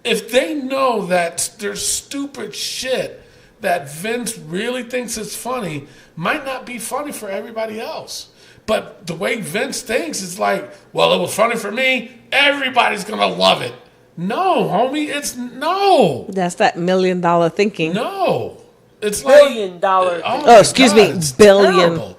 if they know that there's stupid shit that Vince really thinks is funny, might not be funny for everybody else. But the way Vince thinks is like, well, it was funny for me, everybody's going to love it. No, homie, it's no. That's that $1 million thinking. No. It's $1 billion. Excuse me, billion. Terrible.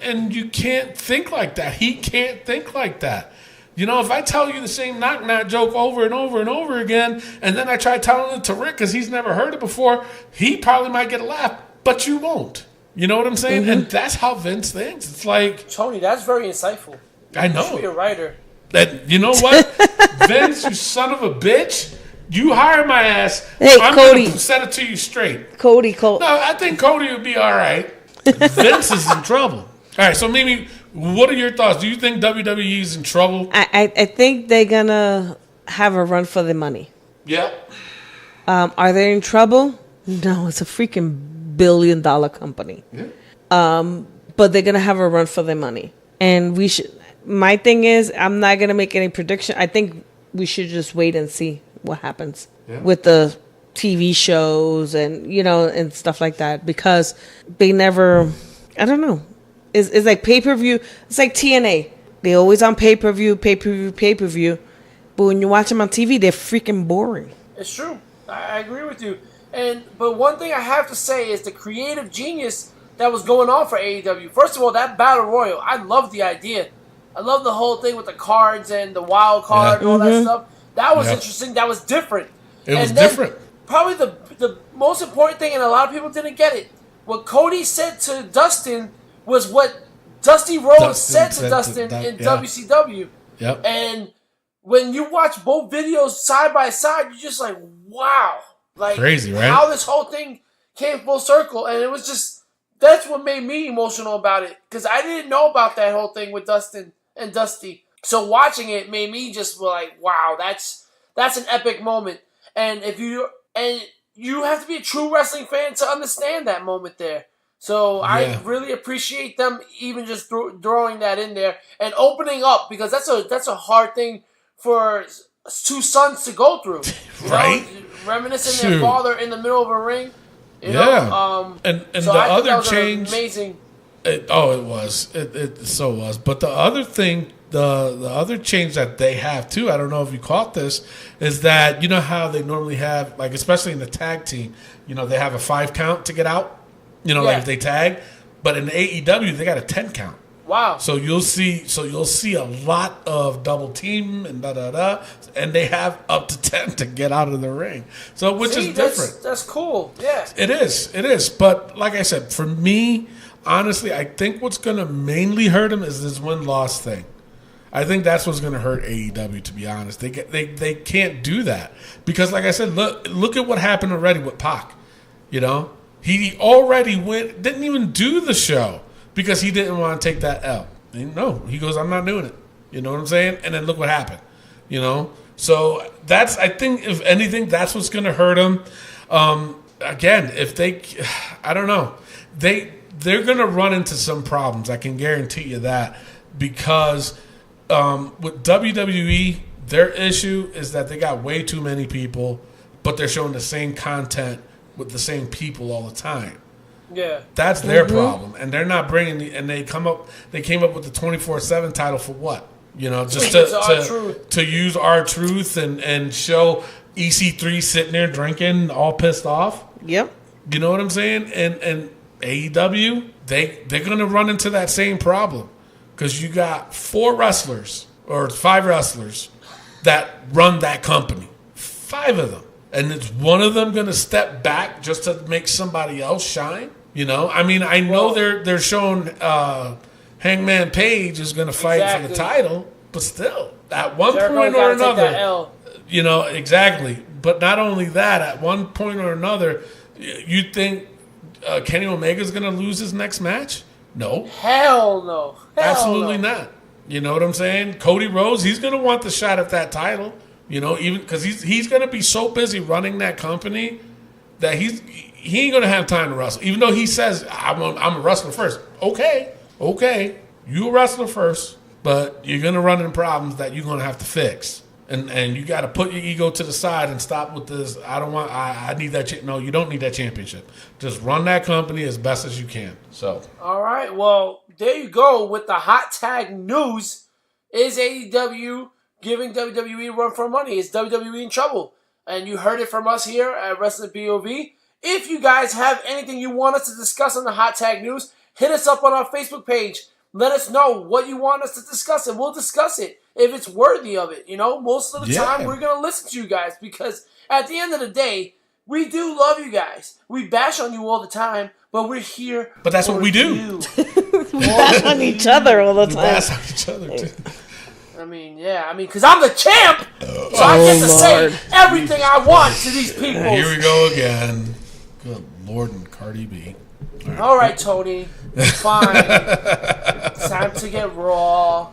And you can't think like that. He can't think like that. If I tell you the same knock-knock joke over and over and over again, and then I try telling it to Rick because he's never heard it before, he probably might get a laugh, but you won't. You know what I'm saying? Mm-hmm. And that's how Vince thinks. It's like... Tony, that's very insightful. I know. You should be a writer. You know what? Vince, you son of a bitch, you hire my ass. Hey, I'm Cody. going to set it to you straight. Cody. No, I think Cody would be all right. Vince is in trouble. All right, so Mimi, what are your thoughts? Do you think WWE is in trouble? I think they're going to have a run for their money. Yep. Are they in trouble? No, it's a freaking $1 billion company. Yeah. But they're going to have a run for their money. And we should... My thing is, I'm not going to make any prediction. I think we should just wait and see what happens with the TV shows and, and stuff like that. Because they never... I don't know. It's like pay-per-view. It's like TNA. They're always on pay-per-view. But when you watch them on TV, they're freaking boring. It's true. I agree with you. But one thing I have to say is the creative genius that was going on for AEW. First of all, that Battle Royal, I love the idea. I love the whole thing with the cards and the wild card and all that stuff. That was interesting. That was different. It was different. Probably the most important thing, and a lot of people didn't get it, what Cody said to Dustin was what Dusty Rhodes said to Dustin in WCW. Yep. And when you watch both videos side by side, you're just like, wow. Like, crazy, right? How this whole thing came full circle. And it was just, that's what made me emotional about it. Because I didn't know about that whole thing with Dustin and Dusty. So watching it made me just like, wow, that's an epic moment. And you have to be a true wrestling fan to understand that moment there. So I really appreciate them even just throwing that in there and opening up, because that's a hard thing for two sons to go through. Right? Reminiscing their father in the middle of a ring. You know? And so the other change, amazing. It was. It so was. But the other thing, the other change that they have too, I don't know if you caught this, is that you know how they normally have, like especially in the tag team, they have a 5 count to get out. Like if they tag, but in AEW they got a 10 count. Wow! So you'll see a lot of double team and and they have up to 10 to get out of the ring. So which is different. That's cool. Yeah, it is. But like I said, for me, honestly, I think what's going to mainly hurt them is this win-loss thing. I think that's what's going to hurt AEW. To be honest, they can't do that because, like I said, look at what happened already with Pac. He already didn't even do the show because he didn't want to take that L. No, he goes, I'm not doing it. You know what I'm saying? And then look what happened. So that's, I think, if anything, that's what's going to hurt him. Again, if I don't know, they're going to run into some problems. I can guarantee you that because with WWE, their issue is that they got way too many people, but they're showing the same content with the same people all the time. Yeah. That's their problem, and they're not bringing. They came up with the 24/7 title for what? Just to use R-Truth and show EC3 sitting there drinking, all pissed off. Yep. You know what I'm saying? And AEW, they're gonna run into that same problem because you got 4 wrestlers or 5 wrestlers that run that company. 5 of them. And is one of them going to step back just to make somebody else shine? I know they're showing Hangman Page is going to fight for the title, but still, at one point or another, exactly. But not only that, at one point or another, you think Kenny Omega is going to lose his next match? No. Hell no. Absolutely not. You know what I'm saying? Cody Rhodes, he's going to want the shot at that title. Even because he's going to be so busy running that company that he ain't going to have time to wrestle. Even though he says, I'm a wrestler first. Okay, you a wrestler first, but you're going to run into problems that you're going to have to fix. And you got to put your ego to the side and stop with this. I need that. No, you don't need that championship. Just run that company as best as you can. So. All right. Well, there you go with the hot tag news. Is AEW giving WWE a run for money? Is WWE in trouble? And you heard it from us here at Wrestling POV. If you guys have anything you want us to discuss on the hot tag news, hit us up on our Facebook page. Let us know what you want us to discuss, and we'll discuss it if it's worthy of it. Most of the time we're going to listen to you guys because at the end of the day, we do love you guys. We bash on you all the time, but we're here. But that's what we do. We bash on each other all the time. We bash on each other too. Because I'm the champ, so I get to say everything I want to these people. Here we go again. Good Lord, and Cardi B. All right, Tony. Fine. Time to get Raw. All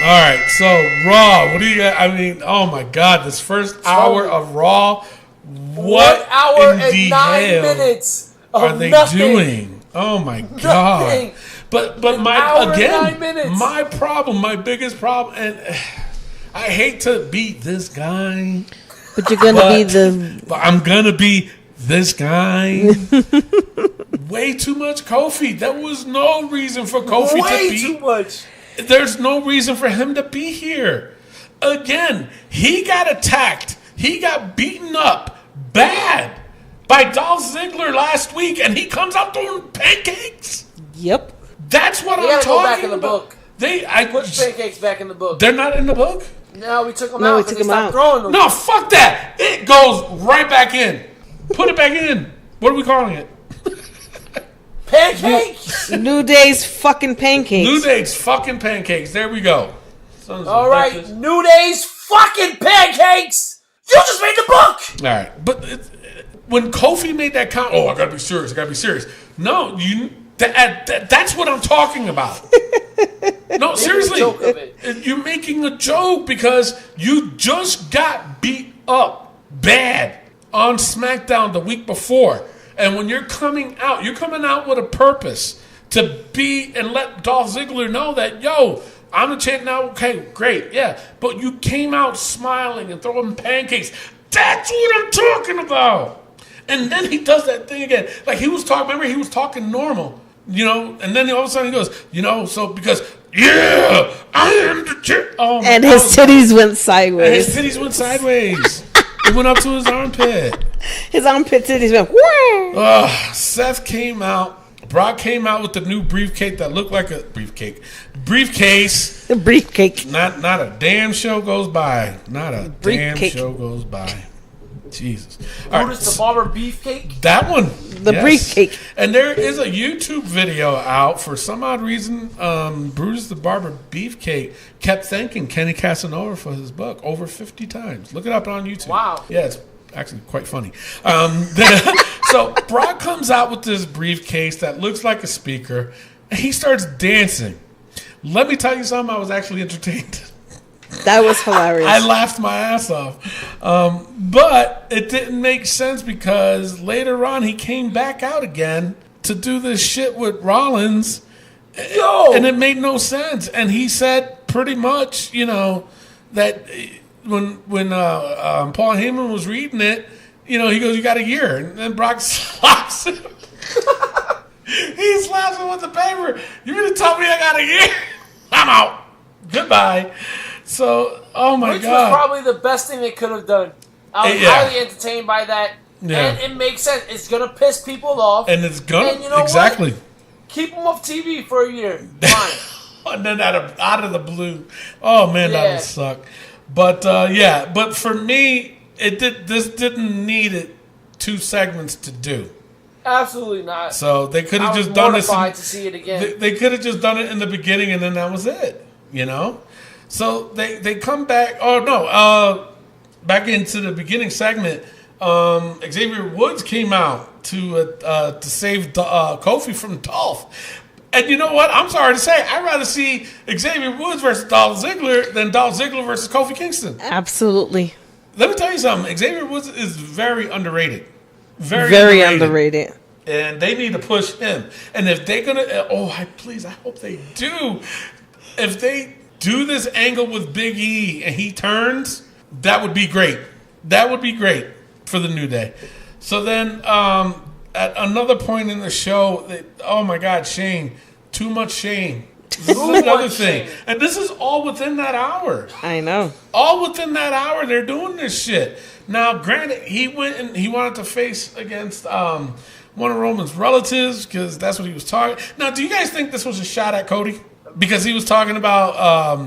right, so Raw. What do you got? Oh my God, this first hour of Raw. What hour in and the 9 hell minutes are they doing? Oh my God. Nothing. But my problem, my biggest problem, and I hate to beat this guy. But you're gonna be But I'm gonna be this guy. Way too much Kofi. There was no reason for Kofi to be. Way too much. There's no reason for him to be here. Again, he got attacked. He got beaten up bad by Dolph Ziggler last week, and he comes out throwing pancakes. Yep. That's what I'm talking go back in the about. book. Put pancakes back in the book. They're not in the book? No, we took them out because they stopped throwing them. No, fuck that. It goes right back in. Put it back in. What are we calling it? Pancakes. New Day's fucking pancakes. New Day's fucking pancakes. There we go. All right, New Day's fucking pancakes. You just made the book. All right, but when Kofi made that comment, I gotta be serious. No, that's what I'm talking about. No, seriously, you're making a joke because you just got beat up bad on SmackDown the week before. And when you're coming out with a purpose to be and let Dolph Ziggler know that, I'm the champ now. Okay, great, yeah. But you came out smiling and throwing pancakes. That's what I'm talking about. And then he does that thing again. Like he was talking normal, and then all of a sudden he goes, so because, I am the champ. Oh, and his titties went sideways. It went up to his armpit. His armpit titties went, whoa. Seth came out. Brock came out with the new briefcase that looked like a briefcase. The briefcase. Not a damn show goes by. Jesus. Brutus the Barber Beefcake? That one. The briefcase. And there is a YouTube video out. For some odd reason, Brutus the Barber Beefcake kept thanking Kenny Casanova for his book over 50 times. Look it up on YouTube. Wow. Yeah, it's actually quite funny. So Brock comes out with this briefcase that looks like a speaker, and he starts dancing. Let me tell you something, I was actually entertained. That was hilarious. I laughed my ass off. But it didn't make sense because later on he came back out again to do this shit with Rollins. And it made no sense. And he said pretty much, that when Paul Heyman was reading it, he goes, you got a year. And then Brock slaps him. He slaps him with the paper. You mean to tell me I got a year? I'm out. Goodbye. So, oh my Which God. was probably the best thing they could have done. I was highly entertained by that. Yeah. And it makes sense. It's going to piss people off. And it's going to, you know exactly. What? Keep them off TV for a year. Fine. And then out of the blue. Oh, man, that would suck. But, but for me, this didn't need it 2 segments to do. Absolutely not. So they could have just done this. To see it again. They could have just done it in the beginning, and then that was it. You know. So they come back. Oh no! Back into the beginning segment. Xavier Woods came out to save Kofi from Dolph. And you know what? I'm sorry to say, I'd rather see Xavier Woods versus Dolph Ziggler than Dolph Ziggler versus Kofi Kingston. Absolutely. Let me tell you something. Xavier Woods is very underrated. Very underrated. And they need to push him. And if they're going to... I hope they do. If they do this angle with Big E and he turns, that would be great. That would be great for the New Day. So then at another point in the show, oh my God, Shane. Too much Shane. This is another thing. And this is all within that hour. I know. All within that hour, they're doing this shit. Now, granted, he went and he wanted to face against one of Roman's relatives because that's what he was talking. Now, do you guys think this was a shot at Cody? Because he was talking about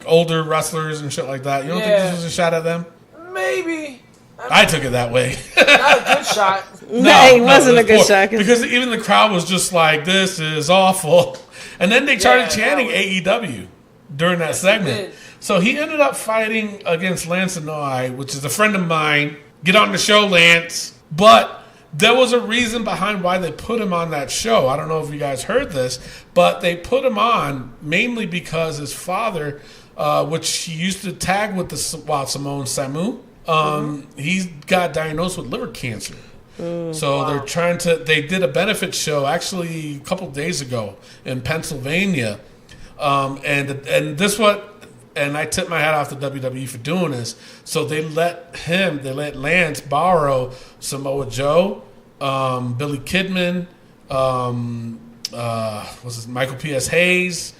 older wrestlers and shit like that. You don't think this was a shot at them? Maybe. I took it that way. Not a good shot. No, it wasn't a good shot. Because even the crowd was just like, this is awful. And then they started chanting AEW during that segment. So he ended up fighting against Lance Anoa'i, which is a friend of mine. Get on the show, Lance. But there was a reason behind why they put him on that show. I don't know if you guys heard this, but they put him on mainly because his father, which he used to tag with Samoan Samu, he's got diagnosed with liver cancer. So they're trying to. They did a benefit show actually a couple days ago in Pennsylvania, and this what. And I tip my hat off to WWE for doing this. So they let Lance borrow Samoa Joe, Billy Kidman, Michael P.S. Hayes,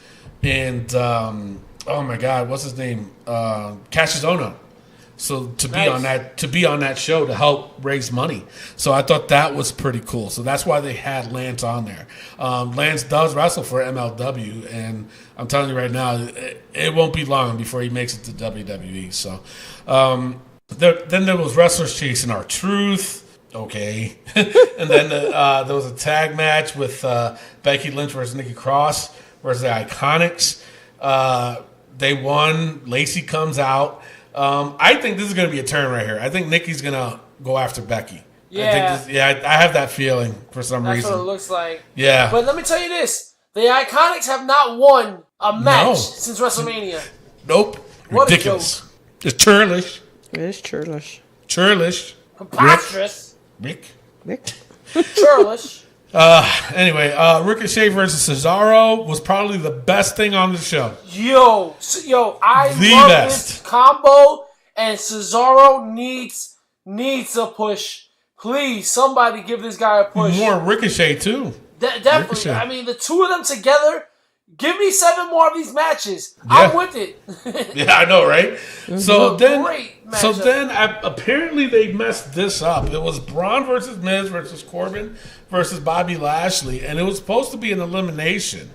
and oh my God, what's his name? Cassius Ohno. So to be on that show to help raise money. So I thought that was pretty cool. So that's why they had Lance on there. Lance does wrestle for MLW, and I'm telling you right now, it won't be long before he makes it to WWE. So then there was wrestlers chasing R-Truth. Okay. And then there was a tag match with Becky Lynch versus Nikki Cross versus the Iconics. They won. Lacey comes out. I think this is going to be a turn right here. I think Nikki's going to go after Becky. Yeah. I have that feeling for some reason. That's what it looks like. Yeah. But let me tell you this. The Iconics have not won a match since WrestleMania. Nope. What ridiculous. It's churlish. It is churlish. Churlish. Preposterous. Rick. Churlish. Anyway, Ricochet versus Cesaro was probably the best thing on the show. Yo, I love this combo, and Cesaro needs a push. Please, somebody give this guy a push. More Ricochet too. Definitely. Ricochet. I mean, the two of them together. Give me 7 more of these matches. Yeah. I'm with it. Yeah, I know, right? Mm-hmm. So Great then, apparently they messed this up. It was Braun versus Miz versus Corbin versus Bobby Lashley, and it was supposed to be an elimination.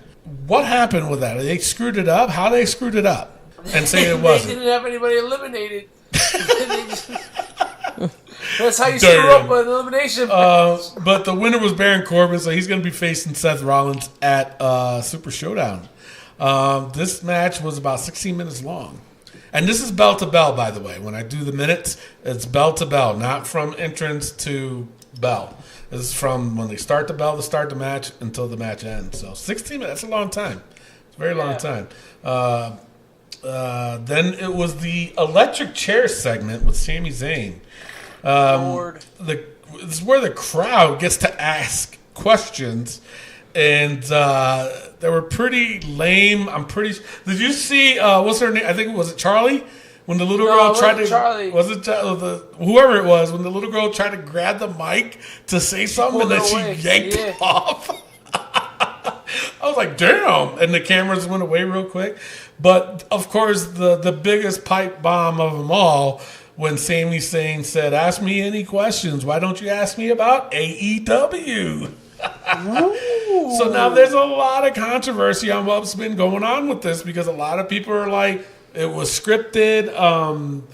What happened with that? They screwed it up? How they screwed it up? And say it wasn't. They didn't have anybody eliminated. That's how you screw up an elimination match. But the winner was Baron Corbin, so he's going to be facing Seth Rollins at Super Showdown. This match was about 16 minutes long. And this is bell to bell, by the way. When I do the minutes, it's bell to bell, not from entrance to bell. This is from when they start the bell to start the match until the match ends. So 16 minutes, that's a long time. It's a very long time. Then it was the electric chair segment with Sami Zayn. This is where the crowd gets to ask questions, and they were pretty lame. Did you see what's her name? I think was it Charlie when the little girl tried to. Charlie. Was it whoever it was when the little girl tried to grab the mic to say something and then she yanked it off? I was like, damn. And the cameras went away real quick. But, of course, the biggest pipe bomb of them all, when Sami Zayn said, ask me any questions. Why don't you ask me about AEW? So now there's a lot of controversy on what's been going on with this, because a lot of people are like, it was scripted.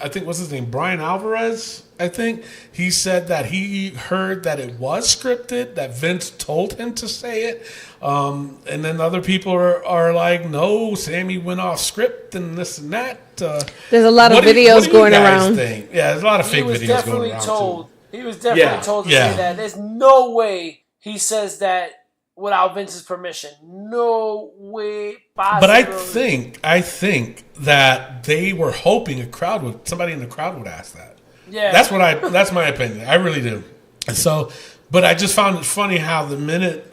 I think, what's his name? Brian Alvarez, I think. He said that he heard that it was scripted, that Vince told him to say it. And then other people are like, no, Sammy went off script and this and that. There's a lot of videos going around. Think? Yeah, there's a lot of fake videos going around, too. He was definitely told to say that. There's no way he says that without Vince's permission. No way possible. But I think that they were hoping somebody in the crowd would ask that. Yeah. That's my opinion. I really do. So, but I just found it funny how the minute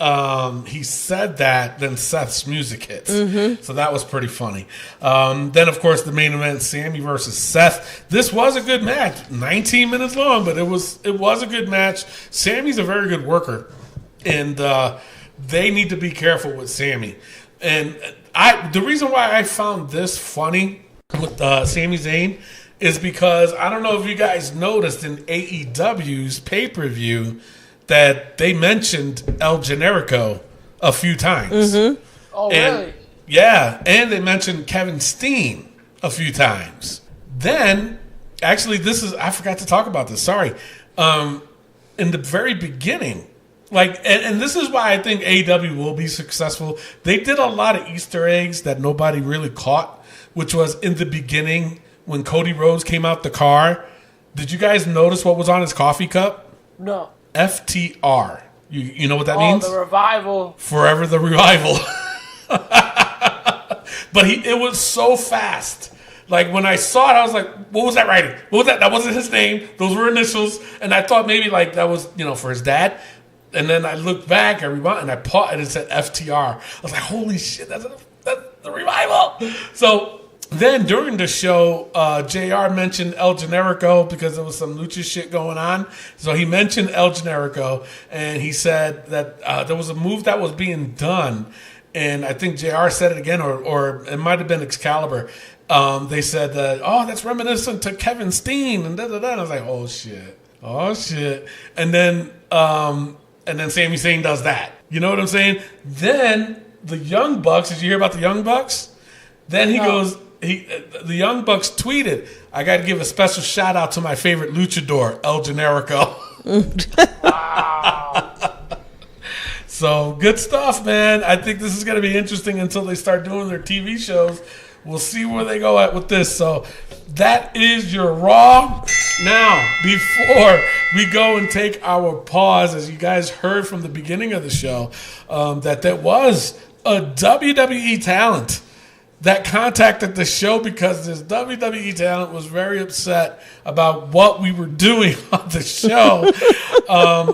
he said that, then Seth's music hits. Mm-hmm. So that was pretty funny. Then, of course, the main event, Sammy versus Seth. This was a good match. 19 minutes long, but it was a good match. Sammy's a very good worker. And they need to be careful with Sammy. And the reason why I found this funny with Sami Zayn is because I don't know if you guys noticed in AEW's pay-per-view that they mentioned El Generico a few times. Mm-hmm. Oh, really? Yeah, and they mentioned Kevin Steen a few times. Then, actually, I forgot to talk about this. Sorry. In the very beginning, and this is why I think AEW will be successful. They did a lot of Easter eggs that nobody really caught, which was in the beginning when Cody Rhodes came out the car. Did you guys notice what was on his coffee cup? No. FTR. You know what that means? The revival. Forever the revival. But it was so fast. Like, when I saw it, I was like, what was that writing? What was that? That wasn't his name. Those were initials. And I thought maybe, that was, for his dad. And then I looked back, I rewound, and I paused, and it said FTR. I was like, holy shit, that's the revival. So then during the show, JR mentioned El Generico because there was some lucha shit going on. So he mentioned El Generico, and he said that there was a move that was being done. And I think JR said it again, or it might have been Excalibur. They said that, that's reminiscent to Kevin Steen, and da-da-da. And I was like, oh, shit. And then Sami Zayn does that. You know what I'm saying? Then the Young Bucks, did you hear about the Young Bucks? Then he goes, the Young Bucks tweeted, I got to give a special shout out to my favorite luchador, El Generico. Wow. So good stuff, man. I think this is going to be interesting until they start doing their TV shows. We'll see where they go at with this. So that is your Raw. Now, before we go and take our pause, as you guys heard from the beginning of the show, that there was a WWE talent that contacted the show because this WWE talent was very upset about what we were doing on the show.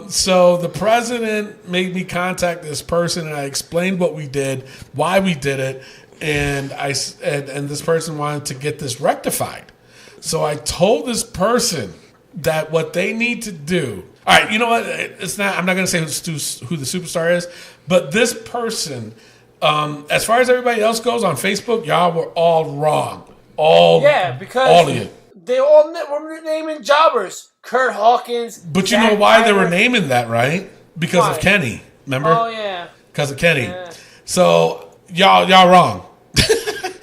So the president made me contact this person, and I explained what we did, why we did it, and this person wanted to get this rectified. So I told this person that what they need to do. All right, you know what? I'm not going to say who the superstar is, but this person, as far as everybody else goes on Facebook, y'all were all wrong. Because all of you. They all were naming jobbers. Kurt Hawkins. But you know why they were naming that, right? Because of Kenny. Remember? Oh yeah. Because of Kenny. Yeah. So y'all wrong.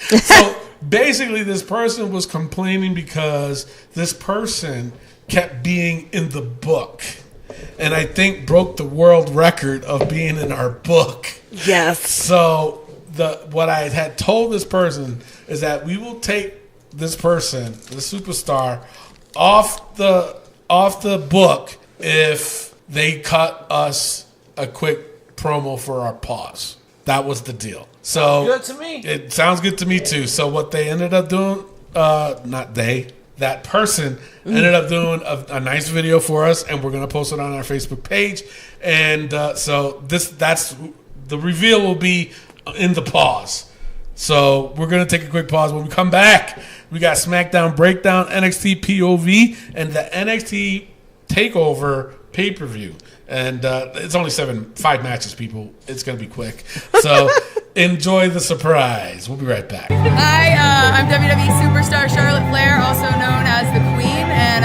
So basically, this person was complaining because this person kept being in the book, and I think broke the world record of being in our book. Yes. So what I had told this person is that we will take this person, the superstar, off the book if they cut us a quick promo for our pause. That was the deal. So good to me. It sounds good to me too. So what they ended up doing, that person ended up doing a nice video for us, and we're gonna post it on our Facebook page. And so that's the reveal will be in the pause. So we're gonna take a quick pause. When we come back, we got SmackDown Breakdown, NXT POV, and the NXT Takeover pay-per-view. And it's only 5 matches, people. It's going to be quick. So enjoy the surprise. We'll be right back. Hi, I'm WWE superstar Charlotte Flair, also known as the Queen, and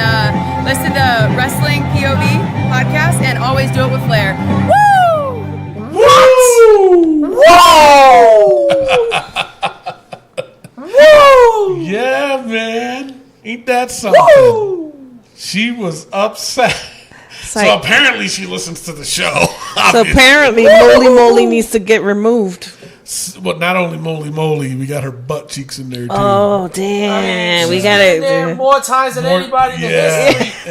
listen to the Wrestling POV podcast, and always do it with Flair. Woo! Woo! Woo! Yeah, man. Ain't that something? Woo! She was upset. So apparently she listens to the show. Obviously. So apparently Moly Moly needs to get removed. Well, not only Moly, we got her butt cheeks in there too. Oh damn, we got it there more times than anybody in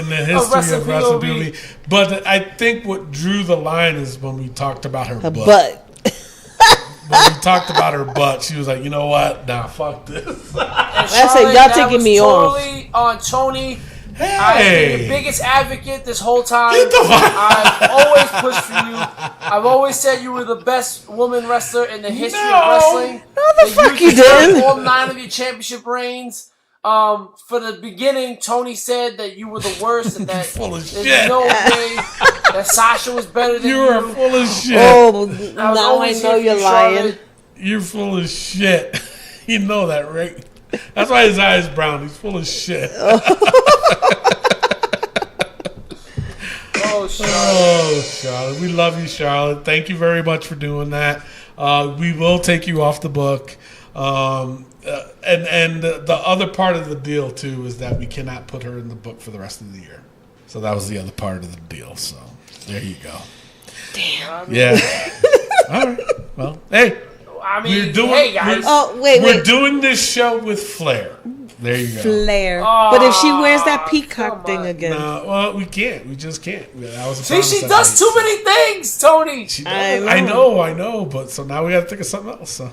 the history of Wrestling POV. But I think what drew the line is when we talked about her butt. When we talked about her butt, she was like, "You know what? Nah, fuck this." I said, "Y'all taking me totally on Tony." Hey. I've been your biggest advocate this whole time. I've always pushed for you. I've always said you were the best woman wrestler in the history of wrestling. No, the fuck you did. All 9 of your championship reigns. For the beginning, Tony said that you were the worst and that there's no way that Sasha was better than you. You are full of shit. Oh, now I know you're lying. Charlotte. You're full of shit. You know that, right? That's why his eyes brown. He's full of shit. Oh, Charlotte. Oh, Charlotte. We love you, Charlotte. Thank you very much for doing that. We will take you off the book. And the other part of the deal, too, is that we cannot put her in the book for the rest of the year. So that was the other part of the deal. So there you go. Damn. Yeah. All right. Well, hey. Hey, guys. We're doing this show with Flair. There you go. Flair. But if she wears that peacock thing again. No, well, we can't. We just can't. See, she does too many things, Tony. She does. I know. But so now we got to think of something else. So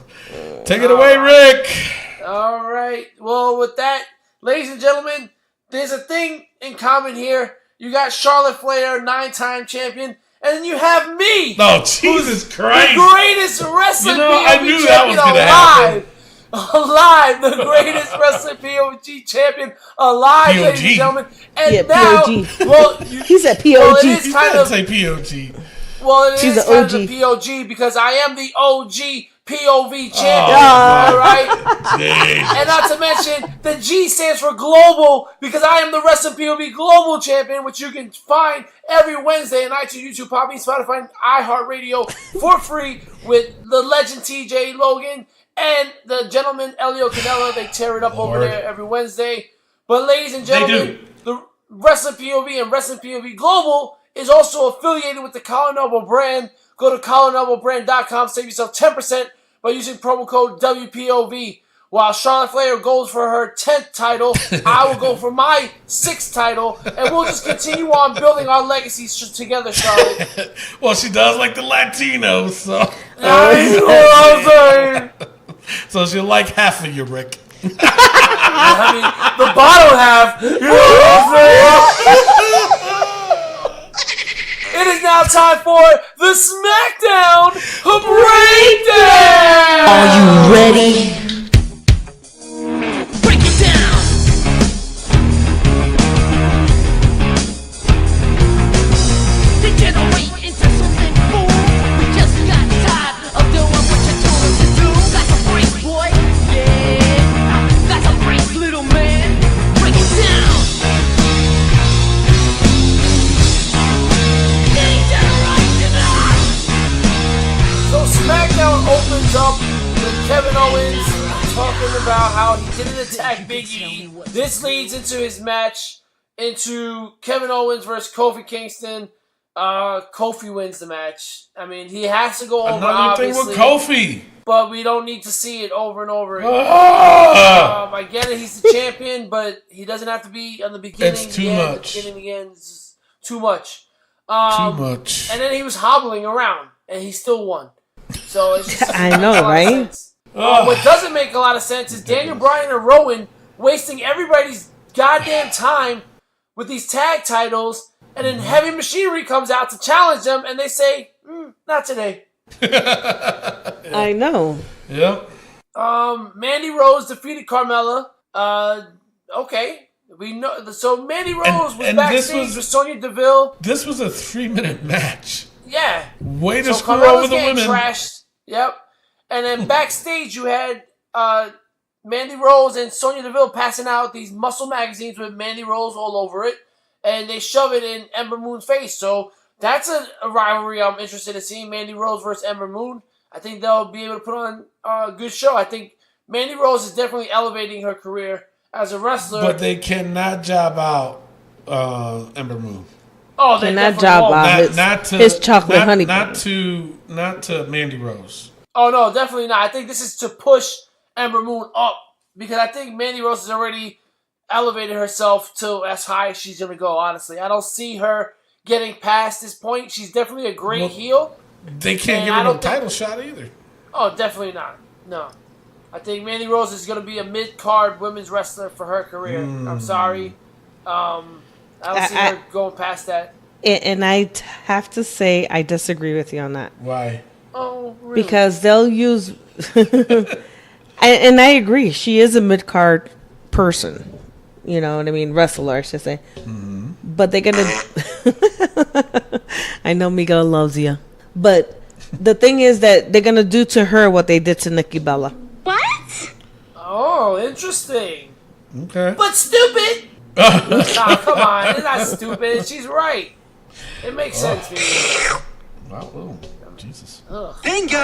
take it away, Rick. All right. Well, with that, ladies and gentlemen, there's a thing in common here. You got Charlotte Flair, 9-time champion. And then you have me. Oh, Jesus Christ. The greatest wrestling I knew that was going to happen. Alive, the greatest wrestling POG champion alive, ladies and gentlemen. And now, POG. well, he said POG. Well, it is kind of say POG. Well, it is kind of the POG because I am the OG POV champion. All right. And not to mention, the G stands for global because I am the Wrestling POV global champion, which you can find every Wednesday on iTunes, YouTube, Podbean, Spotify, and iHeartRadio for free with the legend TJ Logan and the gentleman Elio Canella. They tear it up over there every Wednesday. But ladies and gentlemen, the Wrestling POV and Wrestling POV Global is also affiliated with the Collar Noble brand. Go to collarnoblebrand.com, save yourself 10% by using promo code WPOV. While Charlotte Flair goes for her 10th title, I will go for my 6th title, and we'll just continue on building our legacies together, Charlotte. Well, she does like the Latinos, so. So she'll like half of you, Rick. I mean, the bottom half. You know what I'm saying? It is now time for the SmackDown Breakdown! Are you ready? Break it down! Degenerate into something fool. We just got tired of doing what you told us to do. Got some break, boy. Yeah. Got some break, little man. Break it down! So SmackDown opens up with Kevin Owens talking about how he didn't attack Big E. This leads into his match, into Kevin Owens versus Kofi Kingston. Kofi wins the match. I mean, he has to go over, Another thing obviously. with Kofi. But we don't need to see it over and over again. I get it, he's the champion, but he doesn't have to be on the beginning. It's too much. The beginning, the end. It's just too much. Too much. And then he was hobbling around, and he still won. So it's just I know, right? What doesn't make a lot of sense is Daniel Bryan and Rowan wasting everybody's goddamn time with these tag titles, and then Heavy Machinery comes out to challenge them, and they say, not today. I know. Yep. Mandy Rose defeated Carmella. Okay. We know. So Mandy Rose was and backstage with Sonya Deville. This was a 3-minute match. Yeah. Way to So screw Carmella's over the getting women. trashed. Yep. And then backstage you had Mandy Rose and Sonya Deville passing out these muscle magazines with Mandy Rose all over it, and they shove it in Ember Moon's face. So that's a rivalry I'm interested in seeing, Mandy Rose versus Ember Moon. I think they'll be able to put on a good show. I think Mandy Rose is definitely elevating her career as a wrestler. But they cannot job out Ember Moon. Oh, they cannot definitely job won't. out his chocolate honey. Not to Mandy Rose. Oh, no, definitely not. I think this is to push Ember Moon up, because I think Mandy Rose has already elevated herself to as high as she's going to go, honestly. I don't see her getting past this point. She's definitely a great heel. They can't give her no title shot either. Oh, definitely not. No. I think Mandy Rose is going to be a mid-card women's wrestler for her career. I'm sorry. I don't see her going past that. And I have to say, I disagree with you on that. Why? Oh, really? Because they'll use... and I agree. She is a mid-card person. You know what I mean? Wrestler, I should say. Mm-hmm. But they're going to... I know Miguel loves you. But the thing is that they're going to do to her what they did to Nikki Bella. What? Oh, interesting. Okay. But stupid! Nah, come on. It's not stupid. She's right. It makes sense to me. Wow. Oh, Jesus. Ugh. Bingo!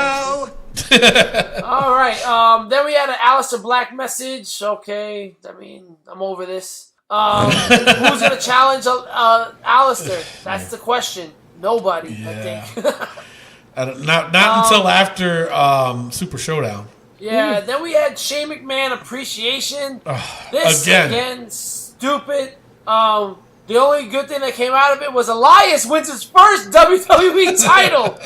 All right. Then we had an Aleister Black message. Okay. I mean, I'm over this. Who's going to challenge Aleister? That's the question. Nobody, Yeah. I think. Not until after Super Showdown. Yeah. Then we had Shane McMahon Appreciation. This, again, stupid. The only good thing that came out of it was Elias wins his first WWE title.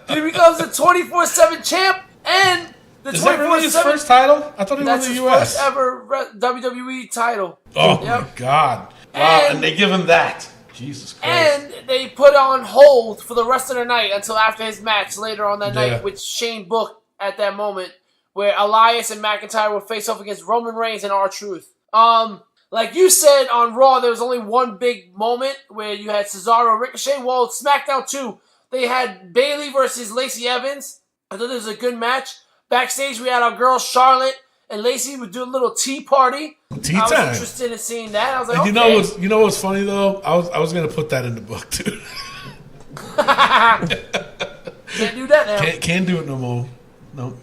He becomes the 24/7 champ and the 24/7. Is that really his first title? I thought he won the U.S. First ever WWE title. Oh my God! Wow, and they give him that. Jesus Christ! And they put on hold for the rest of the night until after his match later on that night, which Shane booked at that moment, where Elias and McIntyre will face off against Roman Reigns and R-Truth. Like you said on Raw, there was only one big moment where you had Cesaro, Ricochet. Well, SmackDown 2, they had Bayley versus Lacey Evans. I thought it was a good match. Backstage, we had our girl Charlotte and Lacey would do a little tea party. Tea I was time. interested in seeing that. I was like, and okay. you know what's funny though? I was gonna put that in the book too. Can't do that now. Can't do it no more. No.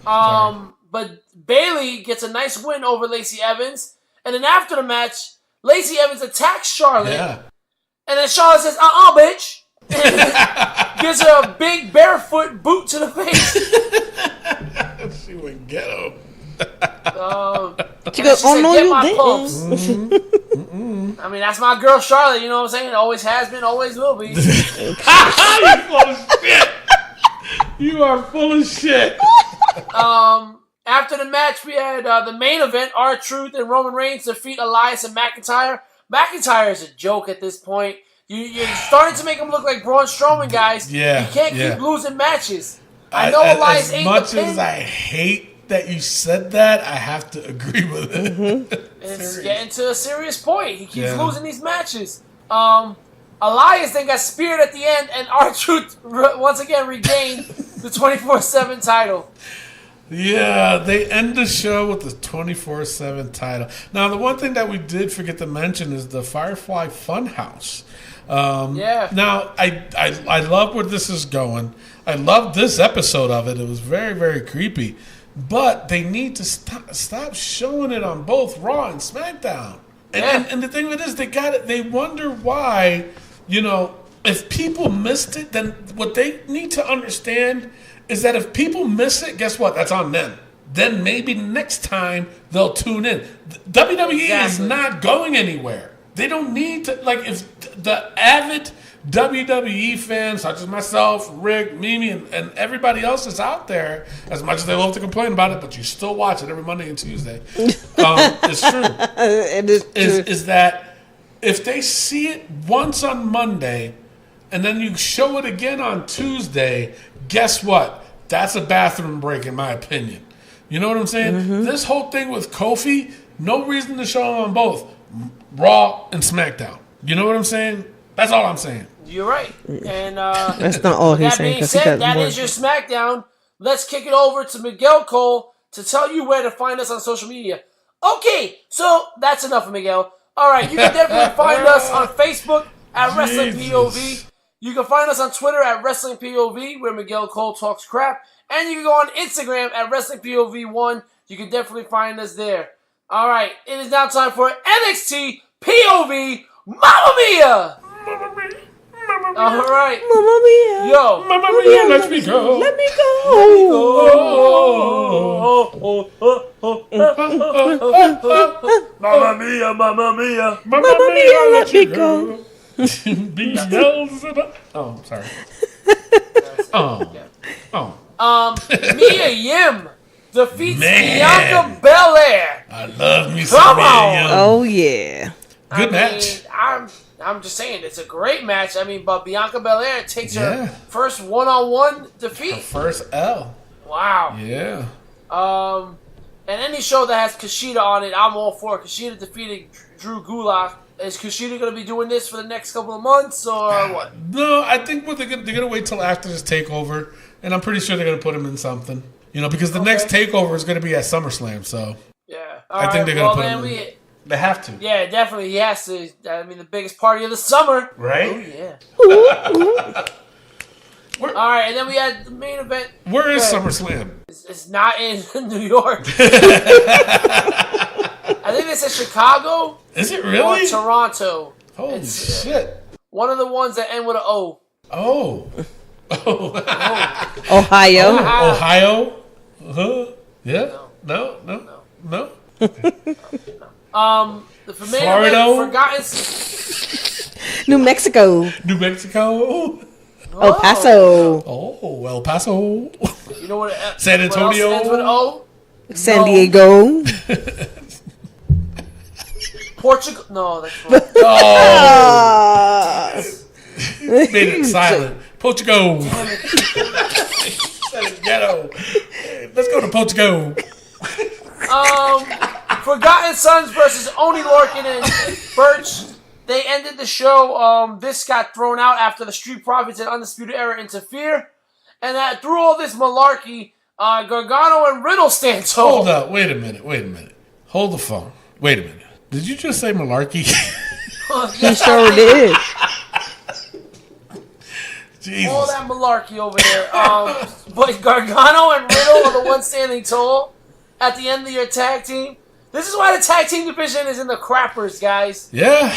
But Bayley gets a nice win over Lacey Evans. And then after the match, Lacey Evans attacks Charlotte. Yeah. And then Charlotte says, bitch. And gives her a big barefoot boot to the face. She went ghetto. She goes, said, no, get you my didn't. pumps. I mean, that's my girl Charlotte, you know what I'm saying? Always has been, always will be. You're full of shit. You are full of shit. After the match, we had the main event, R-Truth and Roman Reigns defeat Elias and McIntyre. McIntyre is a joke at this point. You're starting to make him look like Braun Strowman, guys. Yeah, you can't keep losing matches. I know Elias ate the pin. As much as I hate that you said that, I have to agree with it. Mm-hmm. It's getting to a serious point. He keeps losing these matches. Elias then got speared at the end, and R-Truth once again regained the 24/7 title. Yeah, they end the show with the 24/7 title. Now, the one thing that we did forget to mention is the Firefly Funhouse. Now, I love where this is going. I love this episode of it. It was very, very creepy. But they need to stop showing it on both Raw and SmackDown. And the thing with it is, they wonder why, if people missed it, then what they need to understand is that if people miss it, guess what? That's on them. Then maybe next time they'll tune in. WWE is not going anywhere. They don't need to, if the avid WWE fans, such as myself, Rick, Mimi, and everybody else is out there, as much as they love to complain about it, but you still watch it every Monday and Tuesday. It's true. It is true. Is that if they see it once on Monday and then you show it again on Tuesday, guess what? That's a bathroom break, in my opinion. You know what I'm saying? Mm-hmm. This whole thing with Kofi, no reason to show him on both. Raw and SmackDown. You know what I'm saying? That's all I'm saying. You're right. And That's not all he's that saying. being 'Cause he said, got that more. is your SmackDown. Let's kick it over to Miguel Cole to tell you where to find us on social media. Okay, so that's enough of Miguel. All right, you can definitely find us on Facebook at Wrestling POV. You can find us on Twitter at Wrestling POV, where Miguel Cole talks crap. And you can go on Instagram at Wrestling POV1. You can definitely find us there. All right, it is now time for NXT POV Mamma Mia! All right. Mamma Mia. Yo. Mamma Mia, let me go. Let me go. Mamma Mia, Mamma Mia. Mamma Mia, let me go. Beelzebub. Oh, sorry. Oh. Mia Yim defeats Man. Bianca Belair. I love me Come some on. Mia. Oh yeah. Good match. I'm just saying it's a great match. I mean, but Bianca Belair takes Yeah. her first one-on-one defeat. First L. Wow. Yeah. And any show that has Kushida on it, I'm all for. Kushida defeating Drew Gulak. Is Kushida going to be doing this for the next couple of months or what? No, I think they're gonna wait till after this takeover, and I'm pretty sure they're gonna put him in something. You know, because the next takeover is gonna be at SummerSlam. So Yeah. I think they're gonna put him in. They have to. Yeah, definitely. He has to. I mean, the biggest party of the summer. Right? Oh, yeah. All right, and then we had the main event. Where is SummerSlam? It's not in New York. I think they said Chicago. Is it Or really? Toronto. Holy shit. One of the ones that end with an O. Oh. Ohio. Ohio? Uh-huh. Yeah? No. The main Florida? event, Forgotten. New Mexico. New Mexico? El Paso. Oh, El Paso. You know what? San what else Antonio? ends with an O? San No. Diego. Portugal. No, that's wrong. Ah. Made it silent. Portugal. Ghetto. Let's go to Portugal. Forgotten Sons versus Oni Lorcan and Birch. They ended the show. This got thrown out after the Street Profits and Undisputed Era interfere. And that through all this malarkey, Gargano and Riddle stand tall. Hold up. Wait a minute. Hold the phone. Wait a minute. Did you just say malarkey? He sure did. Jesus. All that malarkey over there. But Gargano and Riddle are the ones standing tall at the end of your tag team. This is why the tag team division is in the crappers, guys. Yeah.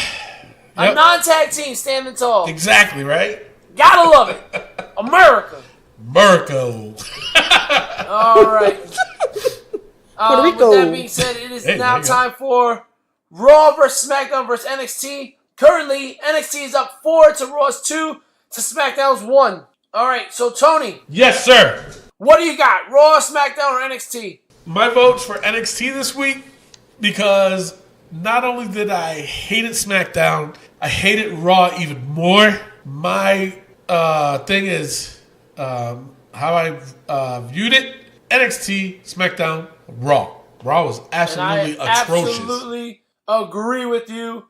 A Yep. non-tag team standing tall. Exactly, right? Gotta love it. America. Mirko. All right. Puerto Rico. With that being said, it is Hey, now there you go. time for Raw vs. SmackDown vs. NXT. Currently, NXT is up 4 to Raw's 2 to SmackDown's 1. All right, so Tony, Yes, sir. what do you got? Raw, SmackDown, or NXT? My vote's for NXT this week because not only did I hate it SmackDown, I hated Raw even more. My thing is how I viewed it. NXT, SmackDown, Raw. Raw was absolutely And I atrocious. absolutely agree with you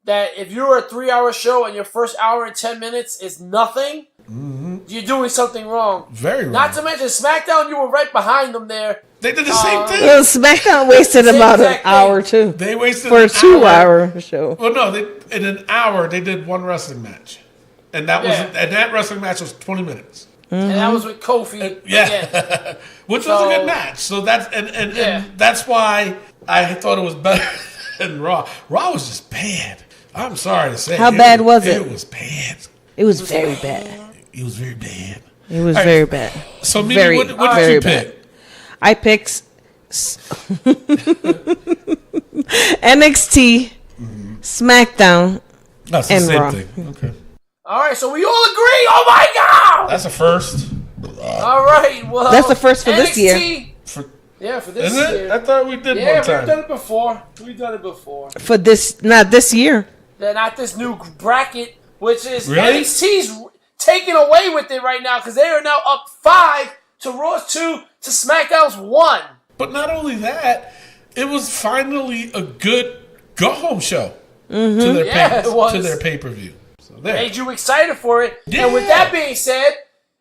that if you're a 3-hour show and your first hour and 10 minutes is nothing, you're doing something wrong. Very wrong. Not to mention SmackDown, you were right behind them there. They did the same thing. Well, SmackDown wasted Same about an exact thing. hour too They wasted for a an 2-hour show. Well, no, in an hour they did one wrestling match, and that Yeah. that wrestling match was 20 minutes. And that was with Kofi. Yeah, Again. which was a So- good match. So that's Yeah. and that's why I thought it was better than Raw. Raw was just bad. I'm sorry to say. How bad was it? It was bad. It was very bad. It was very bad. It was All right. very bad. So, Mimi, Very, what did very you bad. pick? I picked NXT, SmackDown. That's the And same Raw. thing. Okay, All right, so we all agree. Oh my God! that's a first. All right, well, That's the first for this year. For, Yeah, for this is it? year. I thought we did Yeah, one time. we've done it before. We've done it before. For this, not this year. They're not this new bracket, which is Really? NXT's taking away with it right now because they are now up 5 to Raw's 2 to SmackDown's 1. But not only that, it was finally a good go-home show. to their it was. to their pay-per-view. So there. Made you excited for it. Yeah. And with that being said,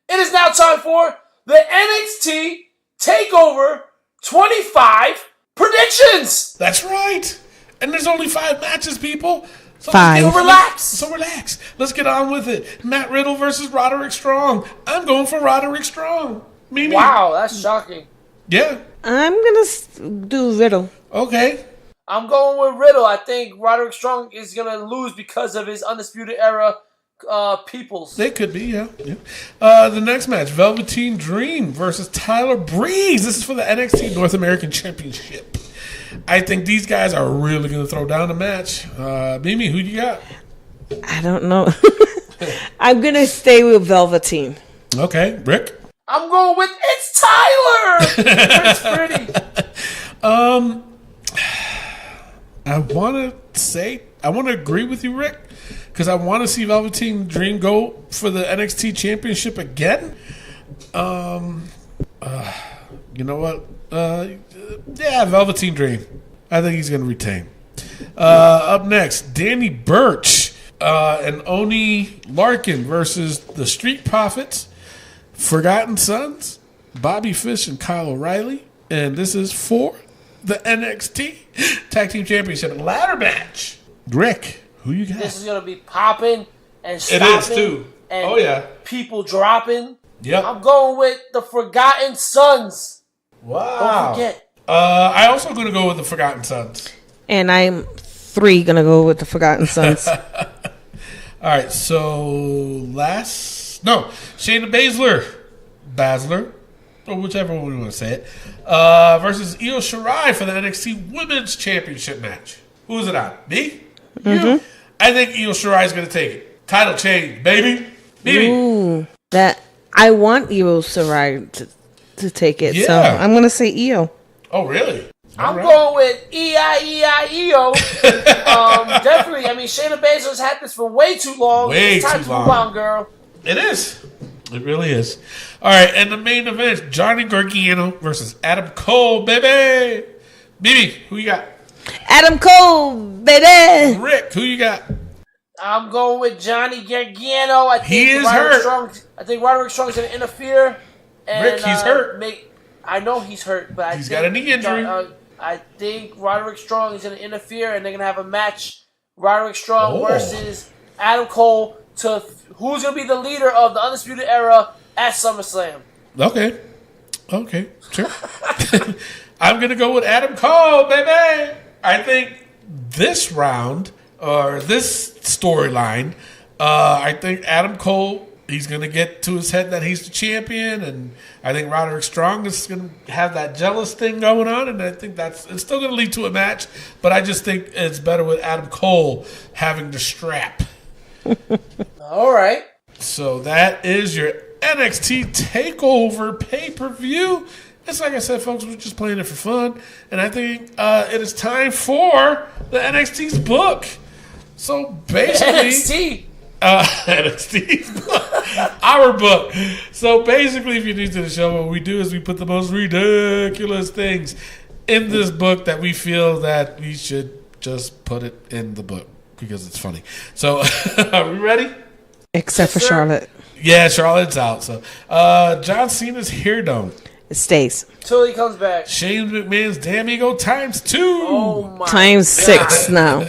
it is now time for the NXT TakeOver 25 predictions. That's right. And there's only 5 matches, people. So 5. So relax. relax. Let's get on with it. Matt Riddle versus Roderick Strong. I'm going for Roderick Strong. Mimi. Wow, that's shocking. Yeah. I'm gonna do Riddle. Okay. I'm going with Riddle. I think Roderick Strong is going to lose because of his Undisputed Era peoples. They could be, yeah. The next match, Velveteen Dream versus Tyler Breeze. This is for the NXT North American Championship. I think these guys are really going to throw down the match. Mimi, who you got? I don't know. I'm gonna stay with Velveteen. Okay, Rick. I'm going with It's Tyler. It's pretty. I want to agree with you, Rick, because I want to see Velveteen Dream go for the NXT Championship again. You know what? Yeah, Velveteen Dream. I think he's going to retain. Up next, Danny Burch and Oni Larkin versus the Street Profits, Forgotten Sons, Bobby Fish and Kyle O'Reilly. And this is for the NXT Tag Team Championship ladder match. Rick, who you got? This is going to be popping and stopping. It is, too. And Oh, yeah. people dropping. Yep. I'm going with the Forgotten Sons. Wow. Don't forget. I also going to go with the Forgotten Sons. And I'm 3 gonna go with the Forgotten Sons. All right, so Shayna Baszler, or whichever one we want to say it, versus Io Shirai for the NXT Women's Championship match. Who's it on? Me? You? I think Io Shirai is going to take it. Title change, baby. Ooh, that I want Io Shirai to take it, so Yeah. I'm gonna say Io. Oh, really? I'm going with E-I-E-I-E-O. Definitely. I mean, Shayna Baszler's had this for way too long. Way it's time too to long. move on, girl. It is. It really is. All right, and the main event, Johnny Gargano versus Adam Cole, baby. Bibi, who you got? Adam Cole, baby. Rick, who you got? I'm going with Johnny Gargano. I think He is Roderick hurt. I think Roderick Strong's going to interfere. And, Rick, he's hurt. I know he's hurt, but He's got a knee injury. I think Roderick Strong is going to interfere, and they're going to have a match. Roderick Strong versus Adam Cole to who's going to be the leader of the Undisputed Era at SummerSlam. Okay, sure. I'm going to go with Adam Cole, baby. I think this round, or this storyline, I think Adam Cole, he's going to get to his head that he's the champion, and I think Roderick Strong is going to have that jealous thing going on, and I think it's still going to lead to a match, but I just think it's better with Adam Cole having the strap. All right. So that is your NXT TakeOver pay-per-view. It's like I said, folks, we're just playing it for fun, and I think it is time for the NXT's book. So basically... NXT's book. Our book. So basically, if you're new to the show, what we do is we put the most ridiculous things in this book that we feel that we should just put it in the book because it's funny. So are we ready? Except for Charlotte. Yeah, Charlotte's out. So John Cena's hair don't. It stays. Till he comes back. Shane McMahon's damn ego times 2. Oh my Times 6 now.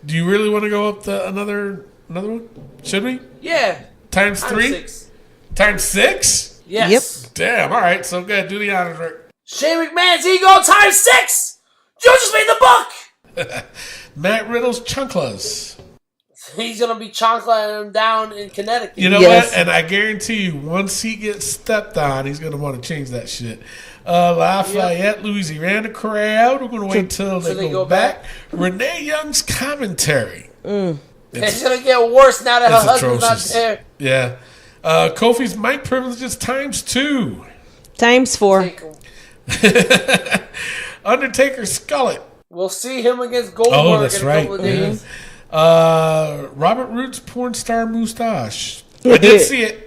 Do you really want to go up to another one? Should we? Yeah. Times 3? 6. Times 6? Yes. Damn, all right. So good. Do the honors, Rick. Shane McMahon's ego times 6. You just made the book. Matt Riddle's chunklas. He's going to be chonkling him down in Connecticut. You know Yes. what? And I guarantee you, once he gets stepped on, he's going to want to change that shit. Lafayette, Louisiana crowd. We're going to wait till they go back. Renee Young's commentary. It's going to get worse now that her It's husband's atrocious. not there. Yeah. Kofi's mic privileges times 2. Times 4. Take him. Undertaker Skullet. We'll see him against Goldberg Oh, that's in a right. couple of days. Robert Roots porn star mustache. I did see it.